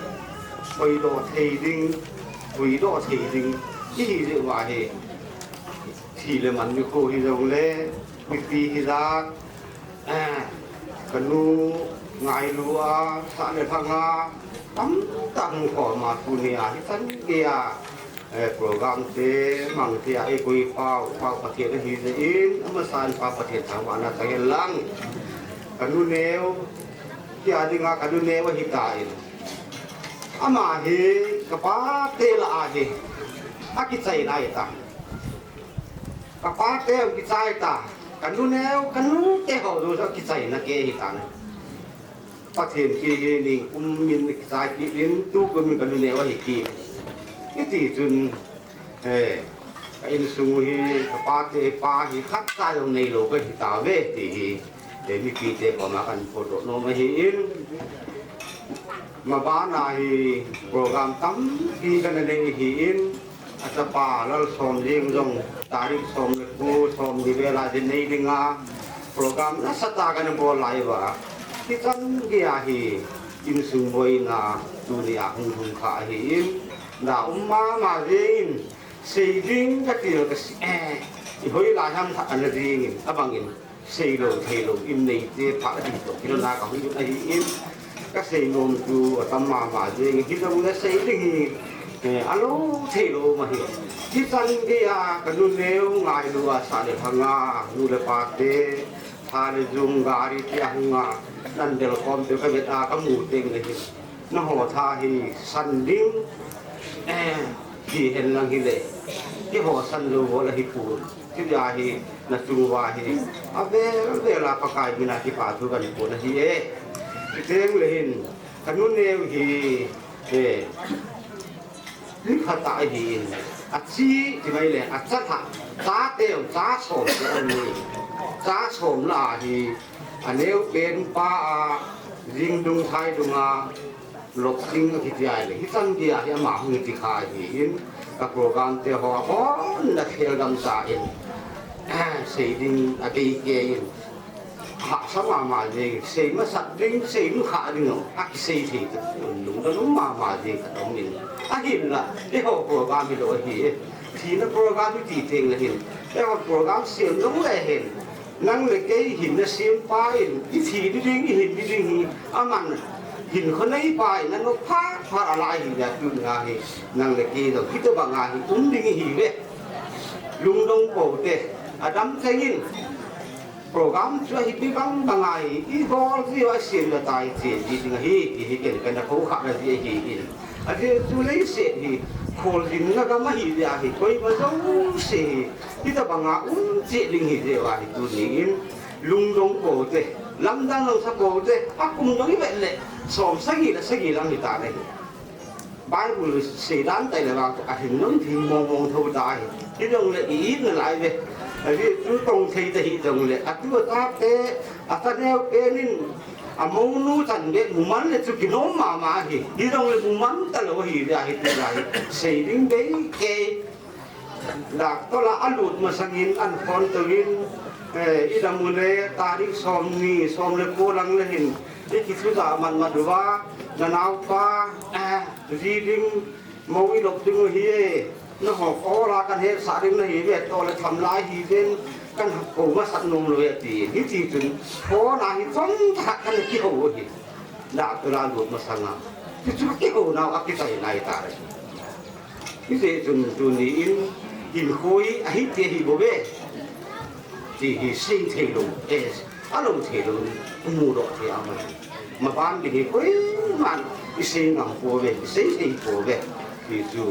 ไปโดดเทดิ้งไปโดดเทดิ้งที่เรียกว่าที่เลยมันมีโคที่ต้องเล่มีปีที่รักกันนูไงลัวสารพังงาตั้งขอมาทุเนียที่สันเกียโปรแกรมเตมังที่ไอ้กุยเฝ้าประเทศที่จะอินมาสานฟ้าประเทศทางวันนั้นเห็นลังกันนูเนวที่อาดิงากันนูเนวหิตายอามาเฮกป้าเตลอาเฮอากิใจได้ตากป้าเตลกิใจตากันนูเนวกันนูเตเขาดูสักกิใจนักเกหิตานะประเทศที่นี่มินกิใจกิลินตู้ก็มีกันนูเนวหิกีนี่ที่จนอินสูฮีป้าเตป้าฮีคัดใจตรงในโลกหิตาเวทีเดี๋ยวมีปีเตก็มากันโคตรโนมาฮีอินมาบ้านนาฮีโปรแกรมตั้มฮีกันในฮีอินอาจจะป่าแล้วสมยิงจงตาริกสมเกูสมดีเวลาในดิงาโปรแกรมนั้นสตากันบอลไลวะที่ตั้งเกียฮีอินสูบอยนาดูเนียหุ่นขาฮีอินดาวมาเองสิ่งที่ก็ที่เราอีกหลายทำอันนั้นเองอ่ะบางอย่างสิ่งเราเทเราอินในเจ้าพระที่ตกที่เราหน้ากับที่ไอ้อินก็สิ่งนู้นดูตั้มมาเองที่เราเนี่ยสิ่งที่อันนู้เทเรามาเห็นที่สันเกียกันนู่นเลี้ยวง่ายดูสารพังงาดูเลปาเตทานจุงการิที่หังงานั่นเดี๋ยวคอมเดี๋ยวก็เวทาก็มูเต็งเลยน้าหัวท่าฮีสันดิ้งที่เห็นลังฮิเลที่หัวสันลูวละฮิปูที่ยาฮีนัจุวาฮีอาเวลาประกายบินาที่ป่าทุกันปูนะฮีที่เต็งเลยหินกันนู่นเนวฮีลิขตาฮีอัดซีที่ไม่เลยอัดจัดหาจ้าเตียวจ้าสมอันนี้จ้าสมลาฮีอันนี้เป็นป่ายิงดุงไทยดุงอาหลบสิ่งที่ใหญ่เลยที่สังเกตที่มาหุ่นที่ขายหินกับโปรแกรมเที่ยวหัวนักเที่ยวดำสายสิ่งดิ่งอะไรเกี่ยหาสมาดิ่งสิ่งมาสัตว์ดิ่งสิ่งขาดิ่งอักสิ่งที่ลุงก็ลุงมาดิ่งกับน้องนิ่งหินละที่หัวโปรแกรมที่เราเห็นที่นั่นโปรแกรมที่ตีเต็งเลยเห็นแล้วโปรแกรมเสียงลุงเลยเห็นนั่งเลยแกหินเสียงไปที่ทีดิ่งหินดิ่งอามันหินคนไหนไปนั่นก็พาอะไรหินอย่างอื่นงาหินั่งเล็กยี่ตัวคิดตัวบางงาหิดิ่งหินเว้ยลุงดงโปเตอดัมเซงินโปรแกรมช่วยพี่บังบางงาหิอีบอลที่ว่าเสียงจะตายเสียดีจริงหิที่เกิดกันนะเขาขาดอะไรหินอันนี้จุเลยเสียหิโคลินก็มาหิยาหิคอยมาจ้องเสียที่ตัวบางงาเสียลิงหิเดียวหิตัวนี้ลุงดงโปเตลำดังเราสักโปเตปักกุมตรงนี้เป็นเลยสอมสักกี่ลังหิตาเลยใบบุลสีด้านแต่ละบางอาทิตย์นั้นที่มองเท่าใจที่ตรงเลยอีกนั่นหลายเลยไอ้ที่ตรงที่จะหิตรงเลยอาทิตย์ว่าเตะอาทิตย์เดียวเอ็นินอามูนูจันเด็กมุมันเลยสุกินอมมาหิที่ตรงเลยมุมันตลอดหิได้หิได้สีดิ้งเด็กเกย์ดักตัวละอันดุดมาสังินอันฟอนตัววินอีดามุนเลยตาดิสอมนี่สอมเลยโกลังเลยหินที่คิดว่ามันมาดูว่าจะนาวฟ้าดีดิ้งมวิลบดิ้งฮีนั่งหอกอลากันเฮสาดิ้งเลยเวทโตเลยทำลายฮีเด่นกันโอ้มาสัตนมเลยตีที่จริงจนพอนาฮิฟังทักกันเกี่ยวหิดาบราลุดมาสังาที่จุดเกี่ยวนาอักใจนายตาเลยที่เจจนจุนนี้อินคุยอหิเทียฮิโบเบที่ฮิสิ่งเทลุอารมณ์เทลุมูดอกเทียมัน mà ban bị quấy man cái xây ngầm phố về xây phố về thì dù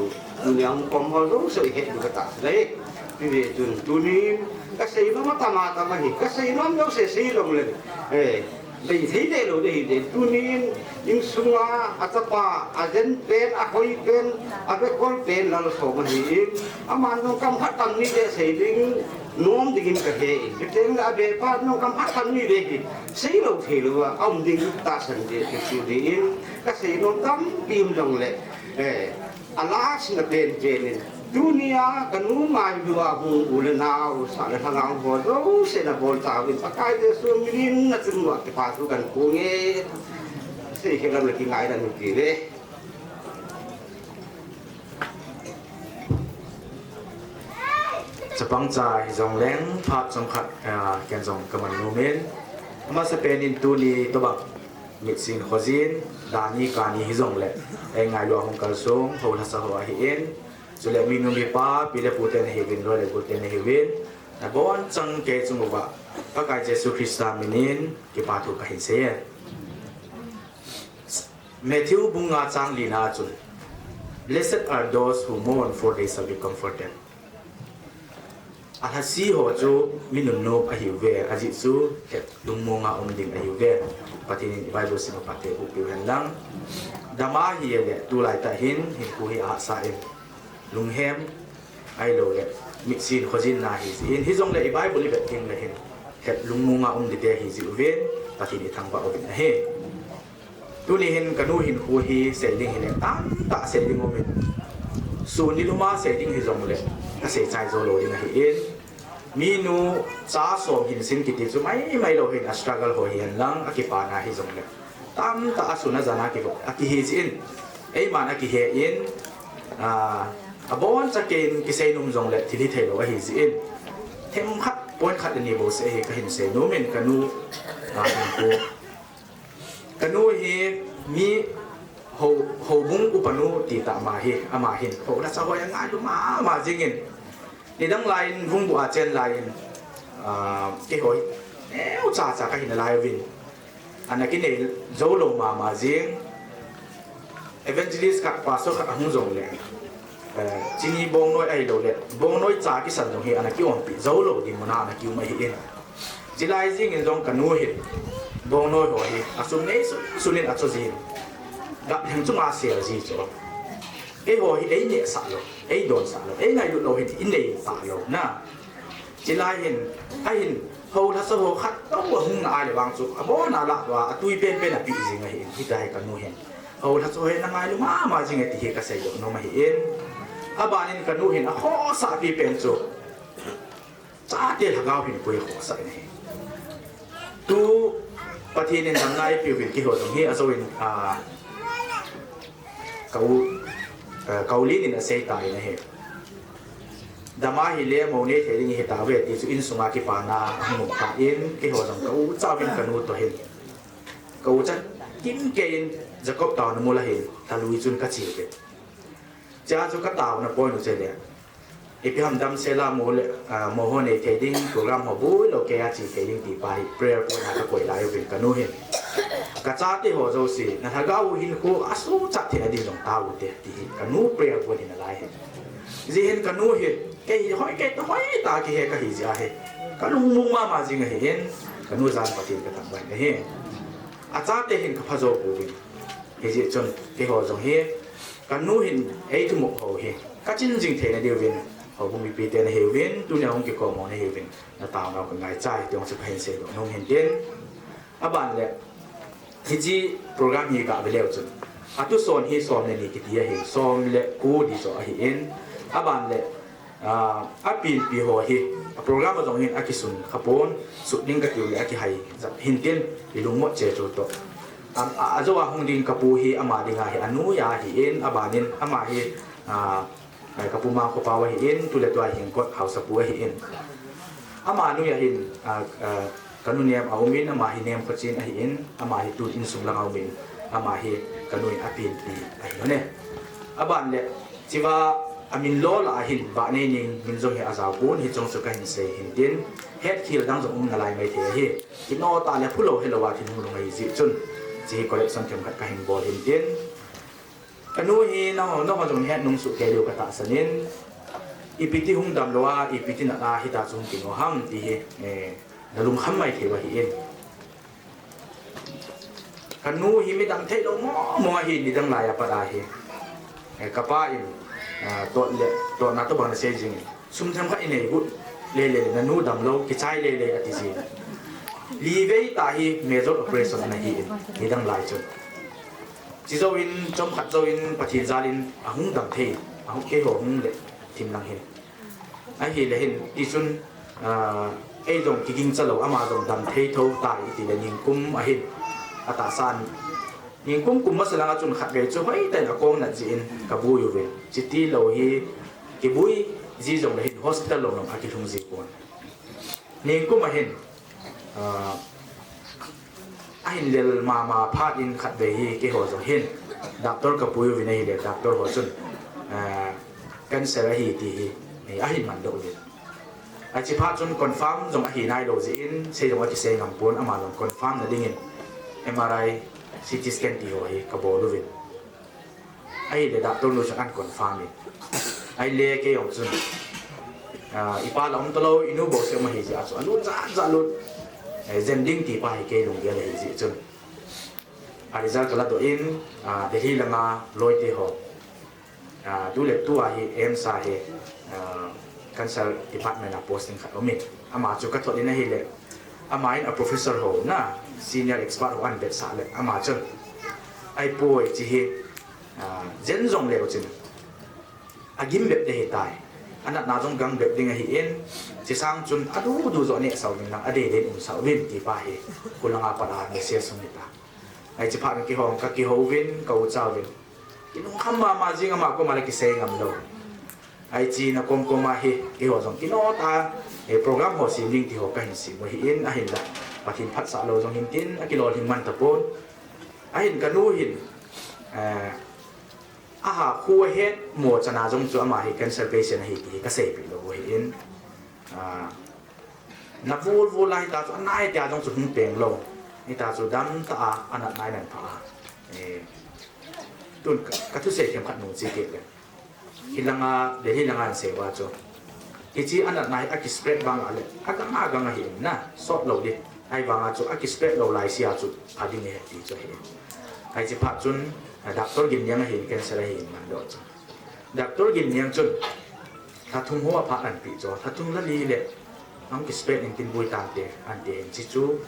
nhang còn bao lâu xây hết được cả đấy vì tu ni các xây nó tama hi các xây nó đâu xây lòng lên để thấy đây rồi để tu ni những sunga atapa ajen pen akoi pen abe kon pen là số mà hi aman nó cầm phát tâm ni để xây đình nôm đi cái hệ cái tiếng là abe phát nó cầm phát tâm ni để xây lâu thì là ông đình ta sanh để tu ni các xây nó tâm pin lòng lên Allah xin lên trên dunia kanu mai dua bulan now sana hangang bodo sena bol tawin pakai de suminin na semua kepatukan kunge sehingga lagi ngai dan kiri Jepang cai zong leng phat zong khat ken zong kaman numen ama sa penin tu ni to bang mixin khozin dani kani hi zong le ngai lo hong kal song ho la sa ho hi en so le minum bi pa pi le puten hi vin ro le puten hi vin na bon chang ke chung wa pa kai jesu christa minin ki pa thu ka hin se Matthew bunga chang lina chun blessed are those who mourn for they shall be comforted Alhasi ho chu minun no a hiwe aji chu lungmonga ding a hiwe patin bible sin pate u pi han lang dama hi le tu lai ta hin ku hi a sa em lunghem ai lo le mi sin khojin na hi in hi jong le bible le king le hin het lungmonga di te hi ji ven patin thang ba o bin he tu ni hin kanu hin khu hi se ding hi le ta se ding o min su ni luma se ding hi jong le a se chai zo lo ding hi in mi nu cha som hin sin ki ti chu mai lo hin a struggle ho hian lang a ki pa na hi jong le tam ta asuna jana ki bo a ki hi in ei man a ki he in a bon cha ken ki sei num jong le thi thei lo a hi ji in them khat pon khat ni bo se he ka hin se no men kanu a hin ko kanu hi mi ho bung upanu ti ta ma hi ama hin ho la sa ho yang ai lu ma jingin ni dang lain vung bu a chen lain ke hoi eu cha ka hin lai win anaki ne zo lo ma jing evangelist ka pastor ka hung zong le chini bong noi ai lo le bong noi cha ki san jong hi anaki on pi zo lo di mona anaki ma hi in jilai jing in jong kanu hi bong noi ho hi asum ne sunin a cho jin gặp hàng chung a sel gì cho cái hồi ấy nhẹ sạ rồi ấy đồn sạ rồi ấy ngày lúc đầu thì in này sạ rồi na chỉ là hiện hầu là sao khát đâu mà hung ai để bằng chụp bố nào lạc và tui bên là bị gì ngày hiện thì đây cả nuôi hiện hầu là sao hiện ngày lúc mà gì ngày thì cái xây dựng nó mà hiện bạn nên cả nuôi hiện khó sạ bị bên chụp cha tiền là cao hiện quay khó sạ này tuประเทศนี้ทำได้เปลี่ยนกี่หัวตรงนี้อาจจะเป็นเกาหลีนี่นะเสียตายนะเฮดามาฮิเลโมเนเทดิงเฮตาเวติสุอินสุมากิปานาหนุ่มขาอินกี่หัวตรงเขาเจ้าเป็นกนูตัวเฮเขาจะกินเกณฑ์จะกบตาวนมูลเฮทะลุจุนกัจจิเกจ้าจุกตาวนะปอยนุเจเดียอีพิฮัมดัมเซลาโมโหเนเทดิงโปรแกรมฮอบุยโลเกียจีเทดิงตีไปเปรียบกับนักกวยไลฟ์เป็นกนูเฮกระจาที่หัวโจสีนะถ้าก้าวหินคู่อาสู้จัดเทียดีลงตาวุฒิที่กนูเปรียบกับหินอะไรเห็นจีเห็นกนูเห็นแกห้อยตากี่เห็นก็หินจะเห็นกนูมุ่งมาจริงเห็นกนูจานปฏิบัติกันไปเห็นอาจารย์ที่เห็นกับพระโจปูบิเห็นจนที่หัวจงเห็นกนูเห็นไอ้ทุ่มหัวเห็นก็จริงเทียนเดียวเห็นเขาบุมีปีเตียนเฮวินตัวนี้องค์กิโกมองในเฮวินน้าตาเราเป็นไงใจที่องค์จะเห็นเสียงน้องเห็นเด่นอาบันเลยที่จีโปรแกรมนี้ก็ไปเร็วจุดอาตุสอนที่สอนในนี้กิติยาเห็นสอนเลยกูดีจ่อเห็นอาบันเลยอาปีหัวเห็นโปรแกรมมาตรงเห็นอากิสุนขบวนสุดนิ่งกระติวเลยอากิไฮเห็นเด่นไปลงหมดเจจุดตัวอาจจะว่าหงดินกระปูเห็นอามาดิงาเห็นอนุยาเห็นอาบานินอามาเห็นกระปูมาขปาวเห็นตุเลตัวเห็นกดเขาสปูเห็นอามานุยาเห็นkanu niam aumin ama hi niam khachin a hi in ama hi tu in sung lang aumin ama hi kanu apin pi a hi ne aban le chiwa amin lo la hin ba ne ning min jong he azaw pun hi chong su ka hin se hin tin het khil dang jong na lai mai the hi ki no ta le phulo helo wa thin mu ngai ji chun chỉ collection thêm các hình bò hình tiền cái nuôi hi nó dùng hết nung sụt kêu cái tạ sanin ipiti hung dam loa ipiti na hita chung kingo ham ti na lung kham mai thewa hi en kan nu hi mi dam thei lo mo hi ni dang la ya para hi kapa in to na to bang se jing sum tham kha inei gut le na nu dam lo ki chai le ati ji li vei ta hi major operation na hi ni dang lai chun chỉ do in trong khát do in bát thiên gia đình ahung đam thei ahung ke ho hung le tim lang hin ai hi le hin ti chun ai dong ki ging chalo ama dong dam thei tho tai ti le ning kum a hin ata san ning kum masala chun khat ve chu hoi tai na kong na ji in ka bu yu ve chi ti lo hi ki bui ji dong le hin hospital lo a ki thung ji kon ning kum a hin ahin lel mama phat in khat ve hi ke ho jong hin doctor ka puyu vinai le doctor ho chun cancer hi ti hi ahin man do le a chi phat chun confirm jong hi nai do ji in se jong a chi se ngam pon ama long confirm na ding in MRI CT scan ti ho hi ka bo lu vin ai le doctor no chang an confirm ni ai le ke yong chun ipa lom to lo inu bo se ma hi ji a chu alu za lu dân đinh thì bài kê lùng kia là gì chứ à ra cái là đội in để khi là mà lôi thì họ du lịch tua thì em sa thì cancer department là posting khác ở mình mà chú các thôi này là mà anh là professor hồ na senior expert hồ anh biết sao là mà chứ ai bồi chỉ hi dân dòng lều chứ gim biết để hiện tại anh đã nói trong gang biết đi ngay hiện chỉ sang chun du rồi nè sau mình đang để sau vin thì phải kulang apa dah Malaysia sumita ai chỉ phát cái hong các cái hậu vin cầu chào vin cái nó không mà gì mà có mà lại cái xe ngầm đâu ai chỉ nó com mà hi cái họ giống cái nó ta cái program họ xin link thì họ cái hình xin mà hiện ai là và hiện phát xạ lâu trong hiện tin cái lò hiện man tập bốn ai hiện cái nuôi hiện khu hết một chana trong chỗ mà hiện cancer patient hiện thì cái xe bị lâu hiện na vol lai ta chu nai ta jong chu hung peng lo ni ta chu dam ta anat nai nan pha tun ka thu se them khat nu chi ke le hilanga de hilanga se wa chu ki chi anat nai a ki spread bang ale a ka ma ga hi na sot lo di ai bang chu a ki spread lo lai sia chu adi ne ti chu he ai chi pha chun doctor gin yang hi cancer hi man do chu doctor gin yang chun ta thung ho pha an pi cho ta thung la li le ang ki spread in tin bui tan te an te chi chu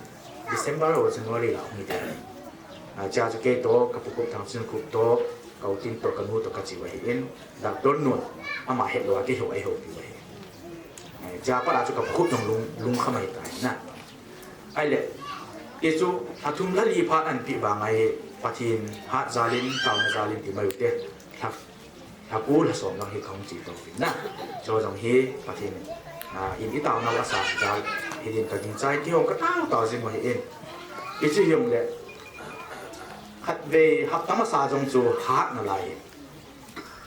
December or January la ni te cha chu ke to ka pu ko thang sin ku to kau tin to ka nu to ka chi wa hi in doctor no ama he lo ki ho ai ho pi wa cha pa la chu ka khu tong lung khamai tai na ai le ke chu athum la li pha an pi ba ngai pathin ha zalin kaw na zalin ti mai te cú là sống bằng hệ thống chỉ tổ na cho rằng he và thì in ít tàu nào là sản ra thì hiện tại kinh tế cái họ cái tàu gì mà hiện cái chữ dùng để hạt về hạt tama sa trong chỗ hạt là lại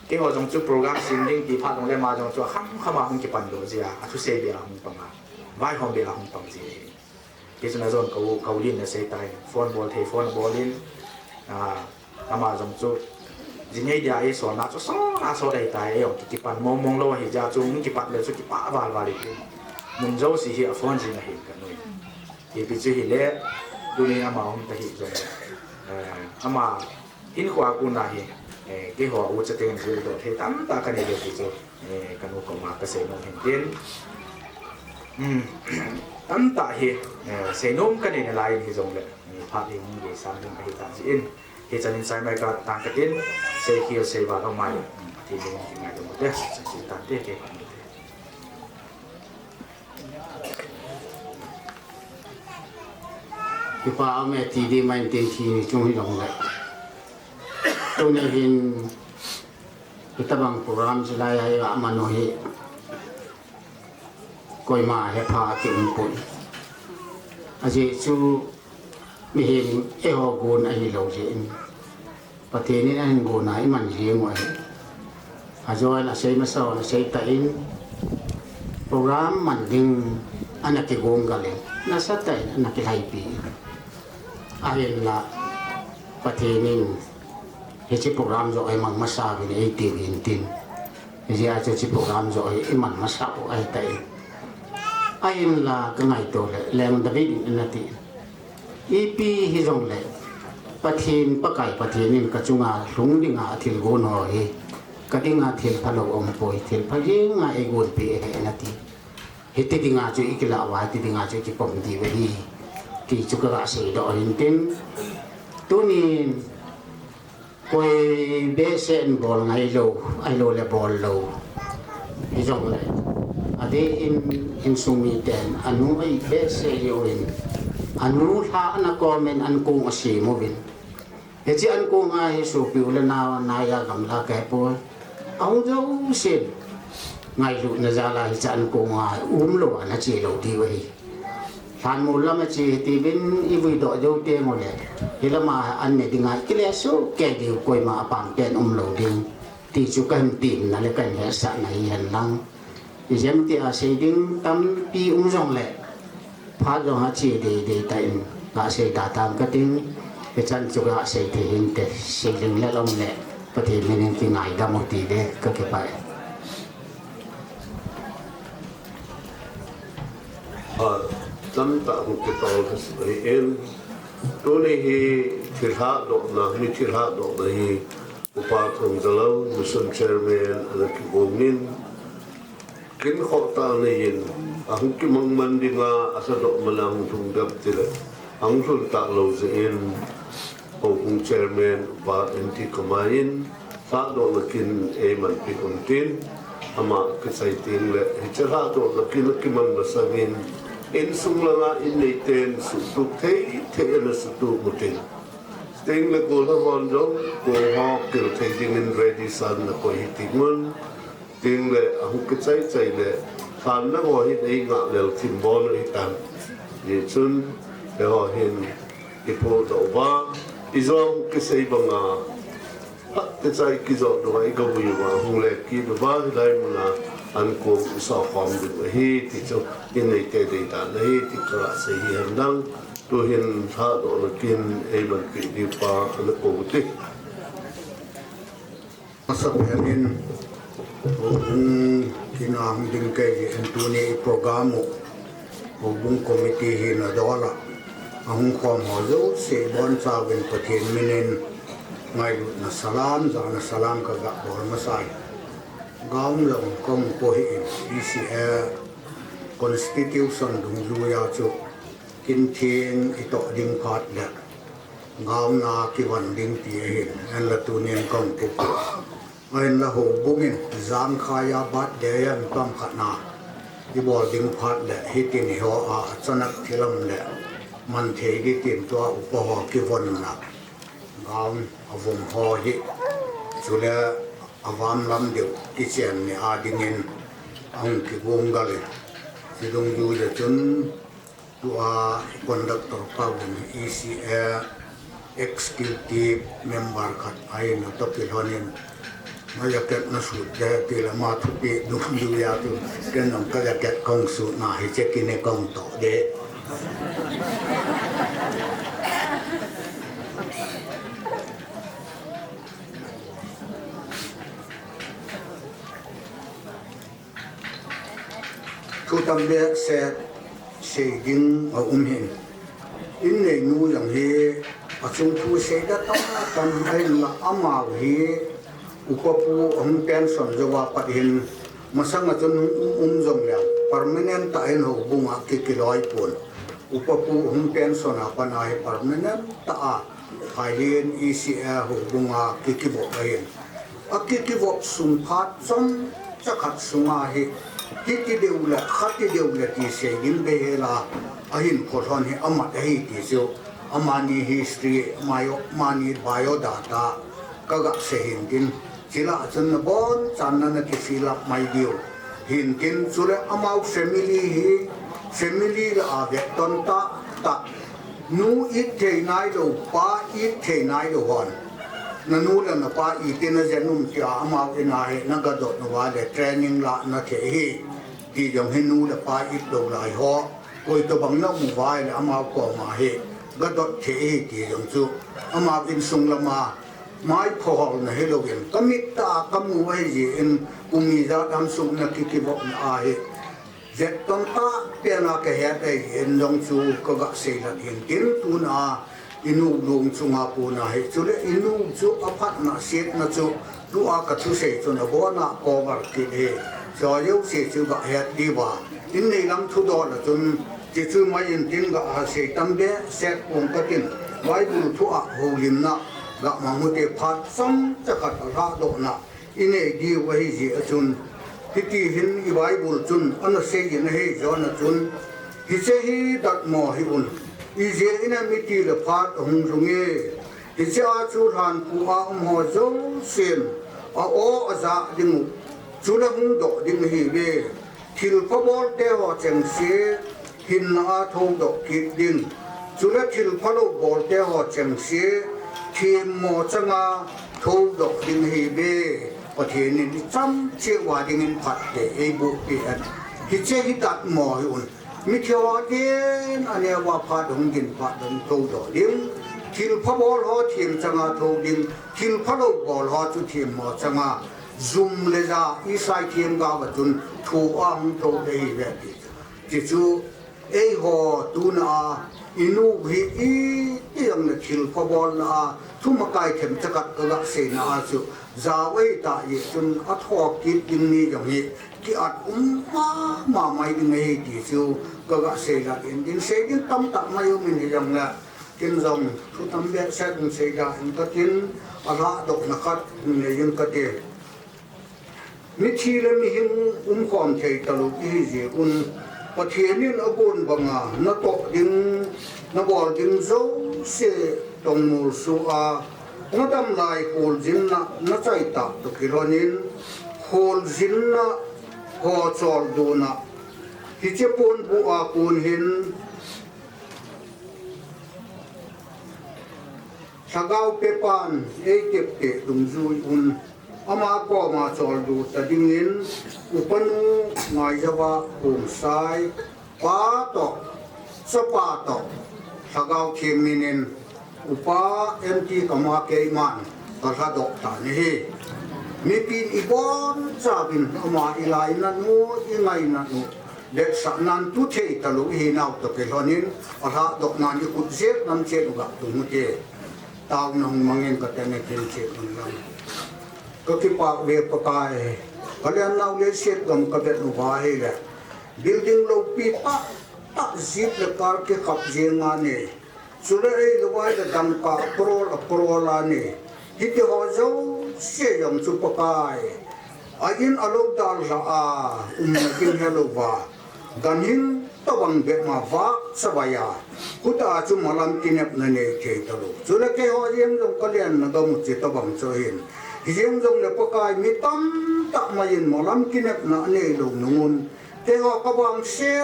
cái họ trong chỗ program xin linh thì phát động lên mà trong chỗ không mà không kịp bàn đồ gì à chú xe bia không bằng à vai không bia không bằng gì cái chỗ này rồi cầu liên là xe tay phone ball liên mà trong chỗ gì ngay dia ấy số nào số đầy tài ấy cái bàn mong lo thì ra chung cái bàn là số cái bả vào đi muốn dấu gì hiện phone gì là hiện cả nơi thì bị chữ hiện lẽ đôi khi mà ông ta hiện rồi mà in khoa cũng là hiện cái họ uống chất tiền rồi thì tắm ta cái này được rồi cái nó còn mà cái xe nó hiện tiền tắm ta hiện xe nôm cái này lại thì dùng lại phát hiện để sang những cái hiện tại in thì cho nên sai mai cả tăng cái tiền xe kia xe vào trong mai thì mình chỉ ngày được một tết chỉ tăng tết cái thì ba mẹ thì đi mai tiền thì chung hi đồng lại tôi này hiện kita bang program selai ay amanohi koi ma he pha ki umpun aje chu mi hin e ho gun ai lo je in pateni an go nai man hi ngoi ajo la sei ma so la sei ta in program man ding anaki gong gale na sa tai anaki lai pi ayen la ประเทศนี้เฮ้ยโปรแกรมจะไอ้มันมาสร้างเป็นไอ้ทีวินตินเฮ้ยอาจจะโปรแกรมจะไอ้มันมาสร้างไอ้แต่ไอ้ยังละก็ไงตัวเลยแรงดับบินนั่นทีอีพีฮิจงเลยประเทศปะไก่ประเทศนี้ก็จุงอาหลงดิ่งอาทิลโกนหอยก็ดิ่งอาทิลพะโลอมปอยทิลพะยิงอาไอ้โกนเปย์นั่นทีเฮ้ยดิ่งอาจุอีกละวายดิ่งอาจุอีกปมดีเว้ยที่จุกกระสีดอกหินตินตัวนี้ก็เบสเซนบอลไอโลเลบอลโลฮิจงเลยอันนี้อินซูมีเดนอันนู้นไอเบสเซโยอินอันนู้นถ้าอันนั้นก็เป็นอันกูงสีโมบินเฮ้ยอันกูงไอสูบิวเลนานายากำลังแก่ปอยเอาเจ้าเสียไงลูกน่าจะอะไรจะอันกูงไอโลอันนั้นจีโลดีเว้ยท่านมูลมาจีที่เป็นอีวิดอจูเตียงเลยเฮลมาอันนี้ดิ่งไงกิเลสแก่ดิวกอยมาปังเป็นโลดิ่งที่จุกันติมนั่นเลยกันเหตุสันในยันลังที่จำที่อาศัยดิ่งตั้มปีจงเลยพาจงหาจีดีแต่อินอาศัยตาตามก็ดิ่งเหตุสันจุกอาศัยที่อินแต่สิ่งหนึ่งแล้วลงเลยประเทศนี้ที่ไงดำหมดทีเดียก็เก็บไปตั้งแต่หุบกระต่ายก็สวยเองตัวนี้ที่หาดอกนะมีที่หาดอกนะอุปถัมภ์จะเล่ามุสลิมเชอร์แมนอะไรที่วงนินกินข้าวตาในยินหุ่นกิมังมันดีงาอาศัยดอกมะลังทุ่งดับทีละหุ่นสุดตาเราจะเองหุ่นเชอร์แมนอุปถัมภ์ที่ขมายินหาดอกนักกินมันพิคุนตินอามาคิดใส่ตินเลยที่หาดอกนักกิมันมาสักินอินสุงลงอินในเต็นสุดทุกเทนสุดทุกมุตินสติงเลกูละวันจงกูฮอกเกิดที่ดิ่งอินเรดิสันนักวิติมันติงเลหุ่นกิจใจเลยท่านนักวิติงะเลวทิมบอลอีตันยิ่งจนเดี๋ยวเห็นอีโพตัวบ้าอิจองกิจใจบังอากิจใจกิจอกด้วยก็วิ่งมาหุ่นเล็กกิจบ้าได้มุนาอันกูสอบความดูให้ที่จะอินในเตดิตาให้ที่กระสีเห็นดังตัวเห็นชาดอนกินมันกินดีฟ้าอันกูติมาสักแห่งนี้ที่นามดึงเกย์อันตัวนี้โปรแกรมบุ้งคอมมิตี้เห็นดอลละอันความหัวใจเสียบอลชาวเป็นประเทศมินินไงนัสลามจากนัสลามกับกับบอลมาใส่กาวน์ลงกองโพหิน ECA Constitution ดุงยูยาจุกินเทียงอิโตดิ่งพัดเละกาวน์นาคิวันดิ่งตีหินอันละตัวเนียนกองปุกอันละหูบุ้งินจามขายาบัดเดียนตั้มขัดนาที่บอดิ่งพัดเละฮิตินหัวอาจนักที่ลำเละมันเทกิติมตัวอุปหอคิวันนักกาวน์อวมหอหิจุเลอวามลำเดียวที่เชียนเนี่ยอาดิเงินอังกิวงกาเลยที่ตรงอยู่จะจนตัวคอนดักเตอร์พาวน์ ECA Executive Member ขัดไอ้นะตบที่ท่านี้มาอยากเก็บนักสุดเดี๋ยวที่ละมาทุกปีดูอยู่ยาตัวเกินน้องก็อยากเก็บกองสุดน่าให้เช็คกินในกองต่อเด้ทุกตำเด็กเสร็จเสียดิ้งเอาเห็นอินในนู้อย่างเฮอาจจะทุกเสร็จต้องทำให้ละอามาเฮอุปปูเป็นส่วนจะว่าปัดเห็นมาสังจนจงแล้ว permanent ตายหนูบุ้งอักกิลอยปนอุปปูเป็นส่วนปัญหา permanent ตาไทยเรียน ECA หูบุ้งอักกิบกเห็นอักกิบกสุนพัดจนจะขัดสุงาเฮที่ที่เดียวเลยขัดที่เดียวเลยที่เสียยินเบลาอาหินขอทอนให้อามาให้ที่เสียวอามานี history มานี biodata ก็กะเสียหินกินจิละจนบอนจันนันที่ฟิลับไม่เดียวหินกินสุดอามา family ละอาเวตตันตานูอีเทนายโลป้าอีเทนายโลวันนั่นนู่นน่ะป้าอีตินเจนุ่มที่อามาอินายนักกระโดดนว่าเลยเทรนนิ่งละนักเฮที่ยังให้นู่นป้าอีโลลายหัวโอยตัวบังน้ำมือไว้เลยอามาก็มาเฮ ก็ดดเที่ยที่ยังจู่อามาอินสุงละมาไม้พอนะเฮโลเวนก็มิตากำมือไว้ยินกุมีจะทำสุงนักกิบอกอาเฮเจ็ดต้นตาเปียนักเหตุไอ้เห็นยังจู่ก็กเสียละเห็นกินตุนาอินูลุงจุงอาปูนะเฮจู่เลยอินูจู่อภัตนะเสียนะจู่ดูอากาศทุเสจุนบัวนะโอเวอร์กิเฮจอยกเสียจู่ก็เหตุดีว่าอินในลำทุดอละจนจิตจู่ไม่ยินทิ้งก็อาเสียตั้มเบะเสร็จองค์ก็ทิ้งไว้บุรุษทุอาหูลิมนะละมังมุเตพัดซ้ำจะกัดราโดนะอินในดีไว้จีจุนพิธีหินอีไว้บุรุษจุนอันเสียนให้จอนจุนฮิเจฮีดัดหมอฮิอุนอีเจอินมิตีละพัดหงจุงเอฮิเจอาจูทานปูอาหมอโจเซียนอาโออาซาดิมุจุลหงดอกดิมฮีเวทิลพบอลเตหอเจงเสียหินอาทงดอกกิดดินจุลทิลพโลบอลเตหอเจงเสียทีมโมจังอาทงดอกดิมฮีเวประเทศนี้จำเชื่อว่าดิ่งพัดเตะบุเปียนฮิเจฮิตัดหมอหุ่นมิเทวเดนอันนี้ว่าพัดหงกินพัดหงทงดอกดิมทิลพบอลหอทีมจังอาทงดิมทิลพโลบอลหอจุทีมโมจังอาซุ่มเลจ่าอีสายทีมกาวจุนถูกอังโตได้แบบนี้จิจูหัวตูนาอินูฮีอียังนักทิลพบอลนาทุ่มกายเข็มจักรกระเสนาจูจาไว้ตายจนอัฐกิดดินนี้อย่างนี้ที่อัดมาไม่ดึงให้ที่จูกระเสนาอินดินเสดินตั้มตั้มมาอยู่มินอย่างนี้กินจงทุกตั้มเบียดเสดินเสดาอินก็กินอะไรดอกนักขัดเนี่ยยังก็เดมิทีเลมิหิมความใจตลกที่เจอุนประเทศนี้นักบุญบังอาณโตดิงนับอลดิงโจเสตงมูสุอานัดำลายโฮลจินนะนัใจตาตุกิโลนินโฮลจินนะโฮจอลดูนะฮิเจปุนบัวปุนหินชะกาวเปปันเอเก็บเตดุงจุยอุนอามาก็มาจอลดูแต่ดิ่งนินอุปนูงายจาวะKhongsaiป้าตอกสปาตอกชะกาวเขียมินินอุปาเอ็มทีกมาเกยมันกระดกตานี่มีปีนอีบอนจาบินอามาอีไลนันมูอีไงนันมูเด็กสันนันทุเทตลุฮีนาวตะเกลอนินกระดกนันอีกุดเจ็บน้ำเจ็บกับตุมุเจตาวนงมังเงินก็แต่ไม่เป็นเจ็บมันยังก็คิดปากเวปกายก็เรียนนาวเลเสียดกับกระเด็นหัวให้แหละบิลดิ้งโลปีปะตักซีบเลการเก็บขับเจียงงานนี่สุดท้ายเราว่าจะดังปะโปรลานี่ฮิตหัวเจ้าเสียยังสุปกายอายินอารมณ์ดาลากินเฮลวากันหินตะวันเบมาฟ้าสบายาคุตาจุมาลัมกินเนบนันเอเจตลุสุดท้ายหัวยังจงกเลียนนักมุจิตบังโซหินยังจงเลปกายมิตัมตักมายินมาลัมกินเนบนันเอลุนุนเทหัวกบังเสีย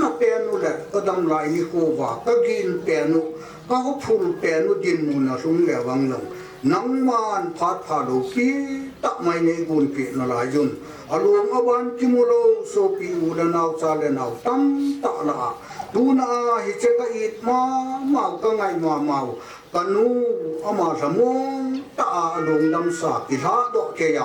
นักเปียนุเล่ก็ดำลายนิโคว่าก็กินเปียนุก็พูดเปียนุดินมุนสุ่งเลวังลงนังมันพัดพาลูกีตักไม่ในกุนปีนลายจุนอารมณ์อวันกิมุโลโซปีอุดนาวซาเลนาวตั้มตะละตูนาฮิเจกอิดมาก็ไงมากันนูอามาสมุนตาลงดำสากิลาดอกเกีย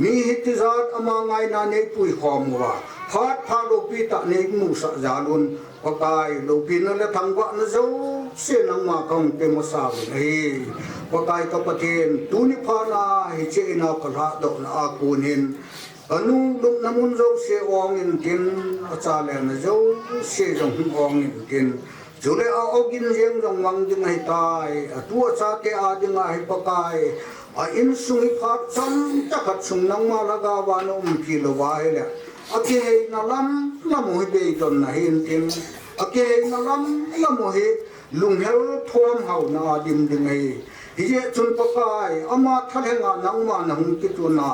มีฮิติซาดอามาไงนาเนปุยขอมัวพัดพาลูกีตะเนกมูสะจารุนปกายลูกีนั่นแหละทั้งวันนั้นเจ้าเสียนังมาคงเป็นมาสาวนี่ปกายกับประเทศตุนิพานาฮิเจนากระดอกนาคูนินอนุลุกน้ำมันเจ้าเสียองอินกินอาจารย์เนี่ยเจ้าเสียจงองอินกินจุเลเอากินเลี้ยงจงวังจึงให้ตายตัวชาเกอาจึงให้ปกายอินสุงิพัดซ้ำจะขัดสุงนังมาละกาวานอมกิโลวายเลยอาเกยนาลัมละมุฮิเบยตนนะเห็นกินอาเกยนาลัมละมุฮิลุงเฮลทวมเฮานาดิมดึงไงฮิเจจุนปกายอามาทัลเฮงานังมานะหุงกิตุนา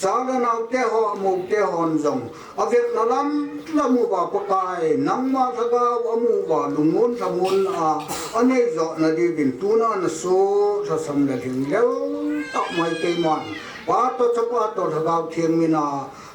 จาลนาเตหอมุเตหอนจงอาเกนาลัมละมุบาปกายนังมาทะกาวอมุบาลุงมุนทมุนอันนี้จอนาดีบินตุนานโซจะสำเร็จเลวตักไม่เกมันปาตจะปาตทะกาวเทียงมินา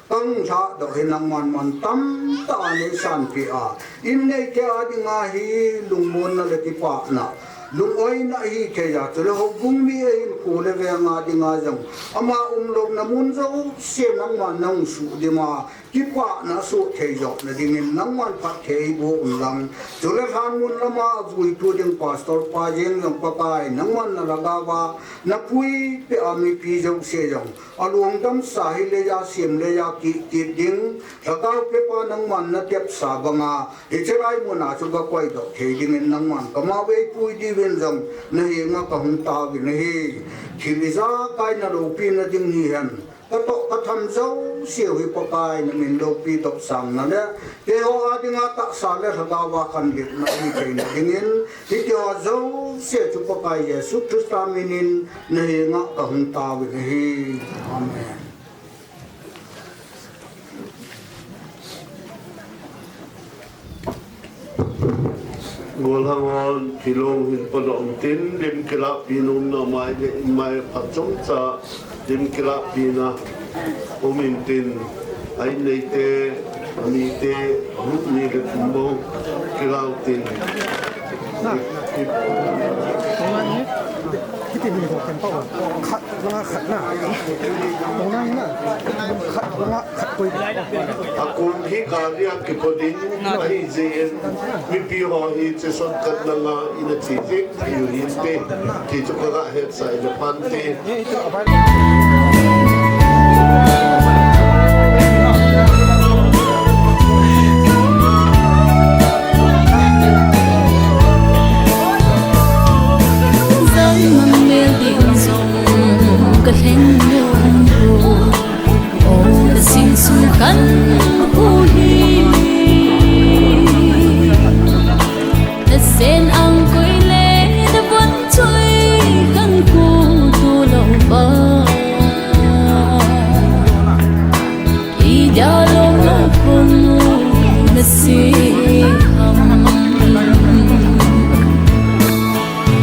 tăng sa do hin nang man tam ta ni san pi a in nei ke a dinga hi lungmon na le ti pa na lung oi na hi ke ya tu le ho bung mi e ko le ve nga dinga jang ama log na mun zo se nang man nang su de ma ki pa na so the yo na ding nang man pa the bo lang tu le han mun la ma vui tu ding pastor pa jeng yang pa kai nang man na la ba na pui pe ami pi zo se jang along dam sa hi le ya sim le ya ki ding la ka pe pa nang man na tep sa ba nga e che rai mo na chu ga kwai do the ding nang man ka ma we pui di ven jang na hi nga ka hung ta gi na hi thi za kai na ro pi na ding ni han ka to ka tham zo siêu hi pa kai na min lo pi tok sang na le ke ho a dinga ta sa le tha wa kan ge na ni ke na dingin hi ke ho zo se chu pa kai yesu krista minin na hi nga ka hung ta gi hi amen. ngol hangon kilong hin podong tin dim kila pinum na mai pachong cha dim kila pina umin tin ai nei te ami te rut ni le kumbo kila tin cái tiền của tiền bao khát là khát na mong nang na khát là khát quay akun hi karya ki podin ai zen mi pi ho hi che son kat na nga ina chi chi yu hin te ki chu ka het sai le pan te cái hình dung ô đã xin su khăn u hi đã sen ang quay lệ đã vẫn chơi khăn cô tu lâu ba ý đã lâu lâu không đã si hầm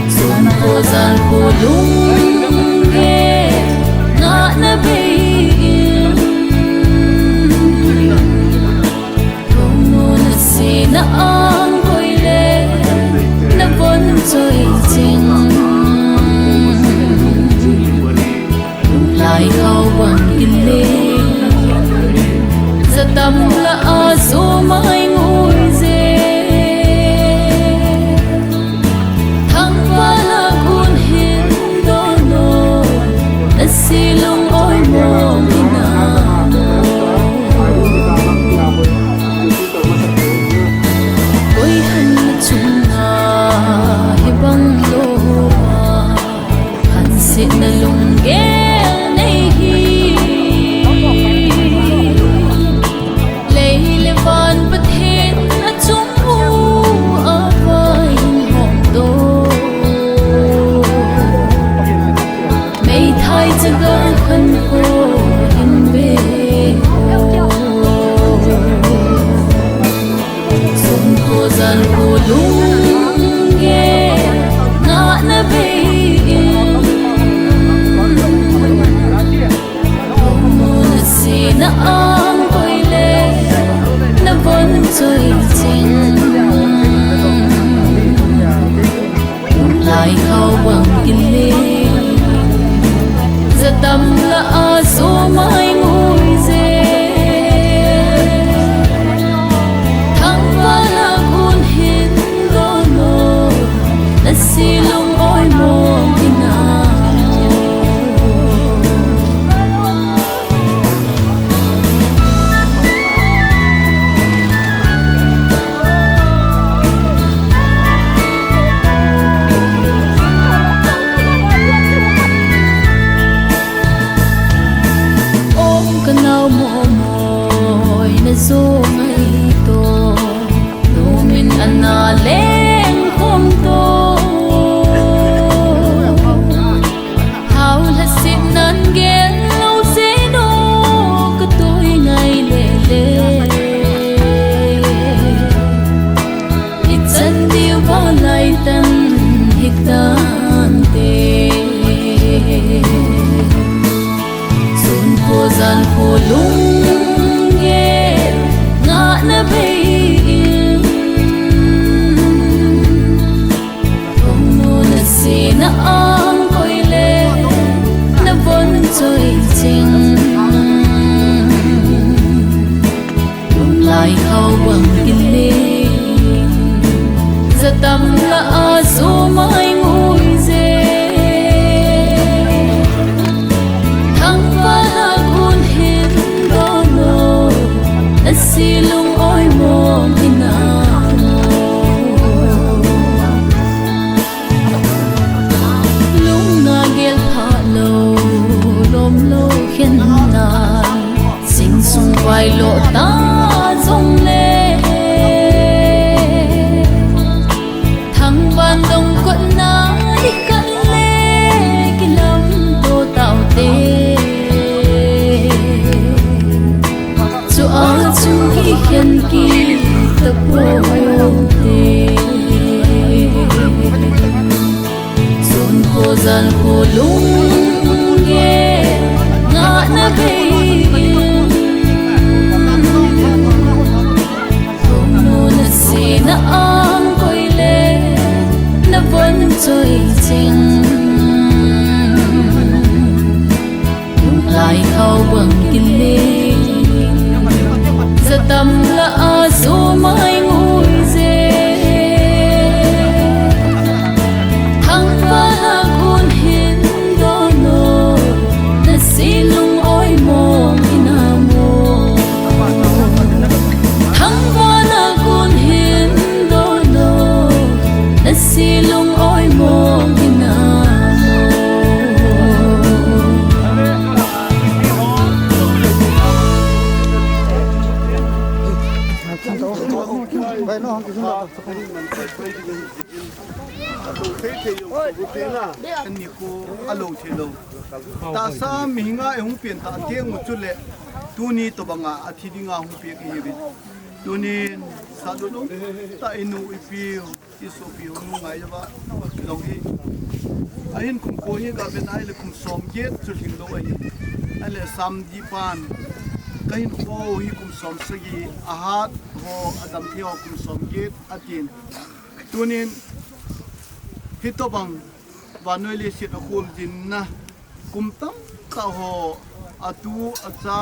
xuân cô gian cô lung na bayin na si na ang koy le na bon chơi chinh lại khâu bằng kinh lê za tâm là a số mai ngồi dê thăng va là cuốn hin đô nô na si lung oi mo mina oi han chung na hi bang lo han sit na lung ge nei hi lei le van pat hen a chung u a vai hong do mei thai chagar khan ko hin be sum ko zan ko lung ge na be na ang koy le na bon chơi chinh lại khâu bằng kinh lê za tâm là a số mai ngồi dê thăng va là cuốn hin đô nô na si lung oi mo mina zo ngay to lumin ana leng khom to how la sit nan gen lo se no ka tôi ngay le le itsan diu ba lai tan hiktan te sun ko zan ko lung bằng kinh giờ tâm là số mai ngồi dê thăng phá là cuốn hiến đó nô đã xì lung ôi mong in lung na gel pha lâu lom lâu khen nàn sinh sung vai lộ ta dòng lệ thăng ban đông quận na đi cận lệ cái lòng tô tạo tê cho ở chung khi khen kỳ tập bộ tê dùng cô gian cô lung ghê ngã na bê na ang koy le na vẫn trôi chinh lung lại khâu bằng kinh lê giờ tâm là số mai ngồi dê thăng phá là cuốn hiến đó nô na xì lung ôi mong ina mô thăng phá là cuốn hiến xì lung ôi mong in anh cô alo chelo ta sa mi nga hung pian ta tiang mu chu le tu ni to banga athi dinga hung pi ki bi tu ni sa do no ta inu ipi iso pi nu Ngaijavah long hi ahin kum ko hi ga ben ai le kum som get chu thing do ai ale sam di pan kain ko hi kum som sagi ahat ho adam thio kum som get atin tunin hitobang vanoi le sit akhum din na kum tam ka ho atu acha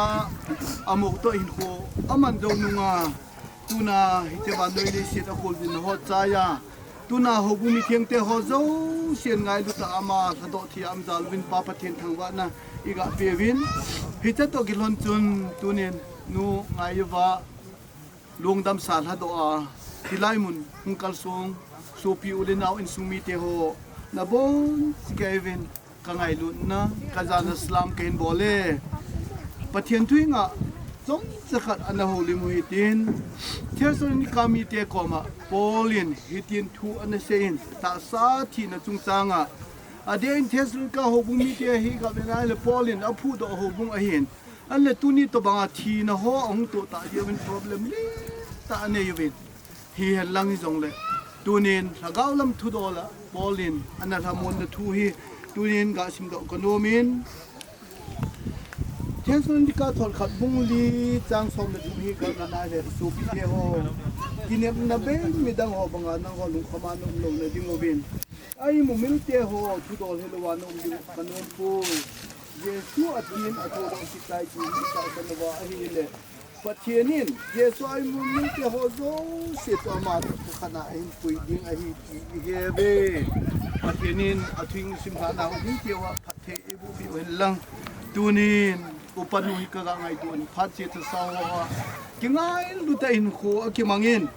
amok to hin ko aman do nunga tuna hite vanoi le sit akhum din ho cha ya tuna ho bumi thiang te ho zo sian ngai lu ta ama thado thi am dal win pa pathen thangwa na iga pewin hite to gilon chun tunin nu Ngaijavah Longdamsa hado a tilaimun hungkal song sopi ulinau in sumi te ho na bon sigavin kangai lut na kazana slam ken bole pathian tuinga chom zakhat anaho limu hitin thesoni kami te koma polin hitin thu anasein ta sa thi na chungchanga adein thesri ka hobumi te hi ga benai le polin aphu do hobung ahin alle tuni to banga thi na ho ong to ta yevin problem li ta ane yevin hi helang jong le tunin ragaulam thu dola polin anathamon na thu hi tunin ga sim do konomin thesron dika thol khat bungli chang som na thu hi ka na le su pi he ho kinep na be midang ho banga na ho lung khama nom lo na dingobin ai mu mil te ho thu dol helwa nom ding kanon pu yesu atin atho do sikai chi sa kanwa ahi le pathianin yesu ai mu mil te ho zo se to ma khana ai pui ding ahi hebe pathianin athing simha na hi te wa phathe ebu bi welang tunin upanu hi ka ngai tuan phache ta sawa kingai lu ta in kho akimangin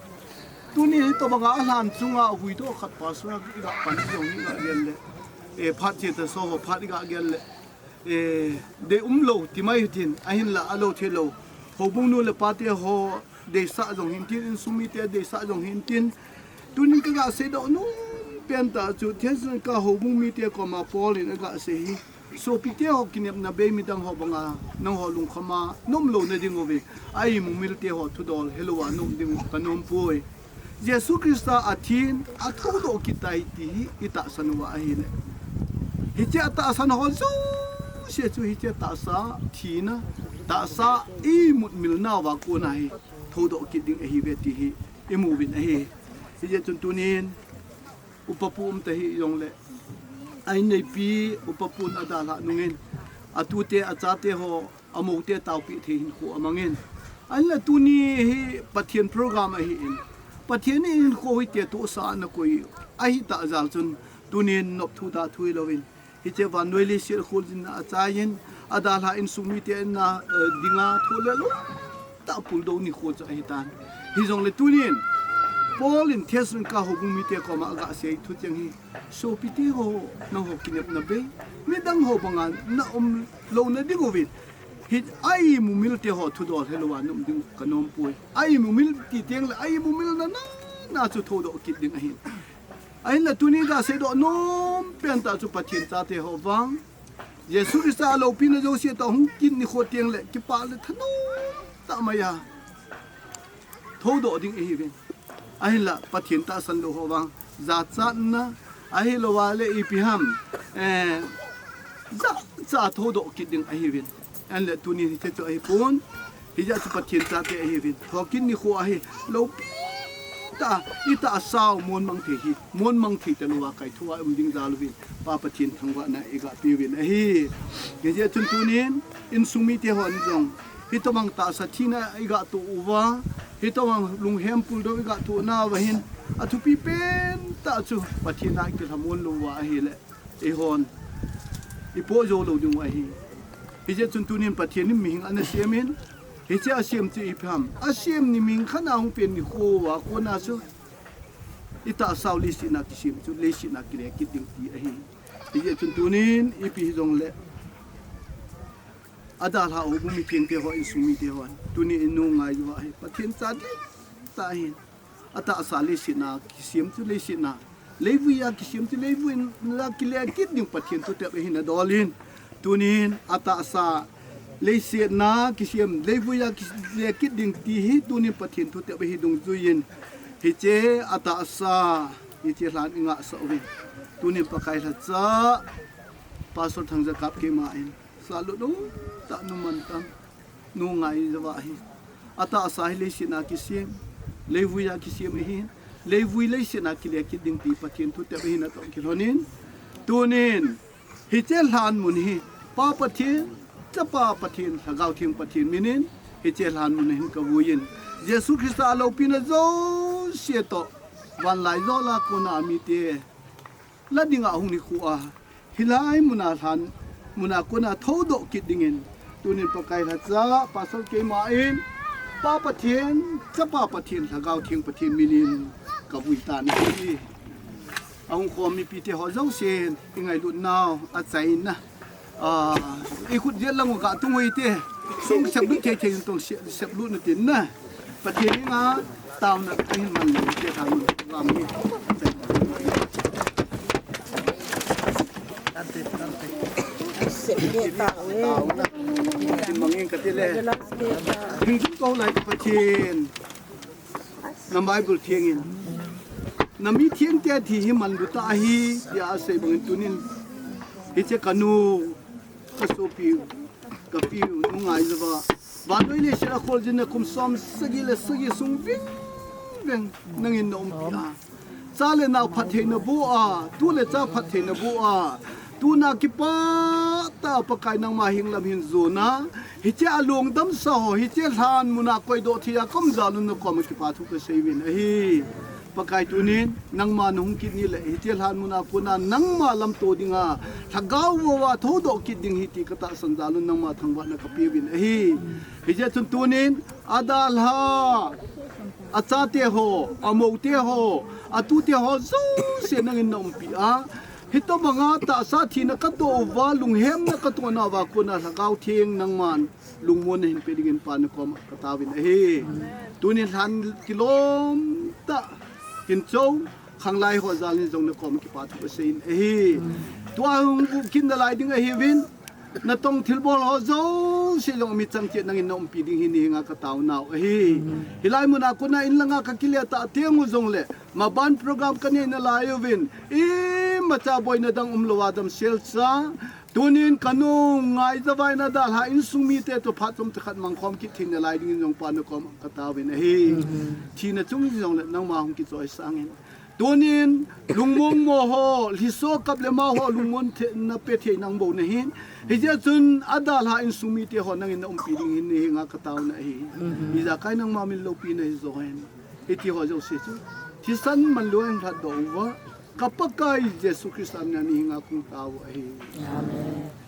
tuni to banga alan chunga hui to khat paswa ga pan jong ni ga gel le e phache ta so ho phat ga gel le e de umlo timai hitin ahin la alo thelo hobung nu le pate ho de sa jong hin tin sumi te de sa jong hin tin tunin ka ga se do nu pen ta chu thesen ka hobung mi te ko ma pol in ga se hi so pite ho kinep na be mi dang ho banga nang ho lung khama nom lo na ding obe ai mu mil te ho thu dol helwa nom ding kanom poi Yesu Krista athin atho kitai ti ita sanwa ahine hiche ata san ho zo se chu hiche ta sa thina ta sa i mut mil na wa ko nai thodo kiding ehi veti hi emu bin ehi hiche chun tunin upapum te hi yong le ai nei pi upapun adala nungin atute achate ho amote tawpi the hin ko amangin อันละตัวนี้ปะเทียนโปรแกรมไอ้ปะเทียนนี่โควิดเตตัวสารนะคุยไอ้ตาจาลจนตัวนี้นบทุตาทุยลวินฮิเจวันด้วยลิเชียร์คูจินอาจารย์อาดาลาอินสุมิเตนะดิงาทุเลลุตาปุลโดนี่โคจไอ้ตันฮิจงเลยตัวนี้พอลินเทสน์ก้าหกุมิเตก็มาอากาศเสียทุจังฮีโซปิเตโฮน้องหกินเนบเบไม่ดังหบังอันน้าโลนดิโกวินฮิไอ้มุมิลเตหอทุดอเฮลวานุ่มดิ้งขนมป่วยไอ้มุมิลตีเตียงเลยไอ้มุมิลนั่นน่าจะทุดอคิดดิ้งไอ้หินไอ้ละตัวนี้ก็เสด็จน้มเป็นตาจุปัจจินตาเทหอวังเยซูคริสต์เราพินาโจเสียตาหงกินนิโคเตียงเลยกิปาเลยทนุตามายาทุดอดิ้งไอ้หินไอ้ละปัจจินตาสันโลหอวังจัดจันนะไอ้ละวาเลอีพิฮัมจะทุดอคิดดิ้งไอ้หินอันละตัวนี้ที่จะไอ้ปนที่จะปัจจินตาเทไอ้หินพอกินนิโคไอ้เราตาอิตาสาวมวนมังทีมวนมังทีแต่ละว่าใครทั่วดิ้งดาลวินป้าปัจจินทั้งวันนะเอกปีวินไอ้เดี๋ยวจนตัวนี้อินสุมิเตหอนจงฮิตมังตาสัชินะเอกตัวว่าฮิตมังลุงเฮมปูโดเอกตัวน่าวะหินอทุปีเป็นตาจูปัจจินากิทำมวนลงว่าไอ้แหละไอ้หอนอีโปโจโลดึงไอ้ฮิเจจนตัวนี้ปัจจินนี่มีหิงอันนั้นเสียมินฮิเจอาเซียมจีอีพัมอาเซียมนี่มิงขนาดเป็นนิโควะคนน่าสู้อิตาสาวลิสินักซิมจุเลสินักเรียกิดดิ้งตีไอ้ฮิเจจนตัวนี้อีพีจงเละอาดาลาโอบุมิเพียงเดียวอินสุมิเดียวตัวนี้อินุงไงวะปัจจินจัดตาหินอาตาสาลิสินักซิมจุเลสินักเลวิยากิซิมจุเลวินนักเรียกิดดิ้งปัจจินตัวเตะหินดอลินตัวนี้อาตาสาเลเซียนากิเซียมเลวุยากิเลกิดดิ้งตีฮิตัวนี้ปัจจินทุเตไปฮิดงจุยินฮิเจอาตาสาฮิเจลานอิงะสอวิตัวนี้ปะไกละจ้าปาสดทางจะกับเกมาอินสาลุนูตะนุมันตังนูไงจะว่าฮิอาตาสาฮิเลเซียนากิเซียมเลวุยากิเซียมฮิเลวุยเลเซียนากิเลกิดดิ้งตีปัจจินทุเตไปฮินะตองกิโลนินตัวนี้ฮิเจลานมุนฮิป้าปัจจินจะป้าปัจจินถ้าเกาทิ้งปัจจินมินินฮิเจลานมุนฮิกบูยินเยซูคริสต์เราพินาโจเสียโตวันไหลโจลาโคนามิเตละดิ่งอาหุนิคูอาฮิลายมุนาทันมุนาโคนาทอดอกิดดิ่งเงินตัวนี้ปะไกทัจ้าปัสสาวะเกมาอินป้าปัจจินจะป้าปัจจินถ้าเกาทิ้งปัจจินมินินกับวิตานีอาหุคอมีพิธีหอเจ้าเสียนยังไงลุนนาวอาศัยนะอีกุดเยอะละงกะตุ้งไว้เตะส่งสับลุเทๆตรงสับลุนตินนะประเทศนี้นะตามนะที่มันจะทำวางนี้เสร็จเนี่ยตาวนะกินมังเองกันที่แรกถึงก็ไหลประเทศน้ำใบบุตรเทียงอินน้ำมีเทียงเตะที่มันบุตรฮียาเสบังตุนินฮิเจกันูก็สูปิวกับปิวนุ่งไงจะว่าวันนี้เลยเชื่อคนจีนคุมซ้อมสกิเลสกิสุงวิ่งนั่งอินนอมพิอาซาเลนาพัดเทนบัวตัวเลจ้าพัดเทนบัวตัวนักกิปะตาปะไกนังมาหิงลำหินโซนะฮิเจอลงดำสาวฮิเจลานมุนักไปโดที่ยาคำจารุนกอมกิปะทุกเสวินปะไกตัวนี้นังมาหนุ่มกินนี่แหละฮิเจลานมุนาปุนานังมาลำโตดิงาถ้าก้าวว่าทอดกิดดิงฮิติกตาสันดาลุนนังมาทั้งวันนักปีวินฮิเจจนตัวนี้อาดาลฮาอาซาเตโฮอโมเตโฮอาตุเตโฮซูเสนังอินนอมปีอาฮิตบังอาตาสาธีนักตัววาลุงเฮมนักตัวนาวากุนาถ้าก้าวเทียงนังมันลุงมวนเห็นเป็นดิงปานกอมกตาวินตัวนี้ทันกิโลตะกินโจ้ข้างไล่หัวใจนี่จงนึกคอมกิปาทุกสิ่งตัวกินอะไรดิ้งวินนัดต้องทิลบอลหัวโจ้สิลงมีจังเจนังอินนอมปีดิ้งหินี่งากระตาวนาวฮิไลมุนาคนน่ะอินลังกะกิเลตาเตียงจงเลยมาบ้านโปรแกรมกันนี่น่ะไล่วินมาจ้าบอยนัดดังลวาดมเซลซ่าตัวนี้กันูไงจะไปนัดดัลหาอินสุมีเตตัวพัดจมตะขัดมังคอมคิดทิ้งน่ะไล่ดิ้งจงปานกอมกระตาวินที่น่ะจุงจงเลยนังมาหงกิจอยสังเงิน ตัวนี้ลุงมงโมโหลิโซกับเลมาโหลุงมนเทนับเป็ดเทนังโบนะฮินเฮียจนอดาลาอินสุมิเตหอนังอินอมปีดิงฮินเฮงากตาวนะฮิอิจาคายนังมามิลโลปีนะฮิโซเฮนเอติฮอเจ้าเสียจูที่สันมันล้วนพลัดดองวะกับปากายเยซูคริสต์นั่นฮิงาคุตาวะฮิอาเมน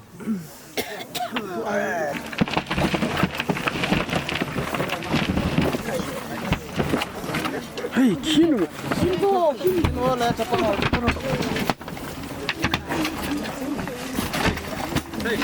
เฮ้ยคิโนแล้วจะต้องเอาตัวนั้นเฮ้ย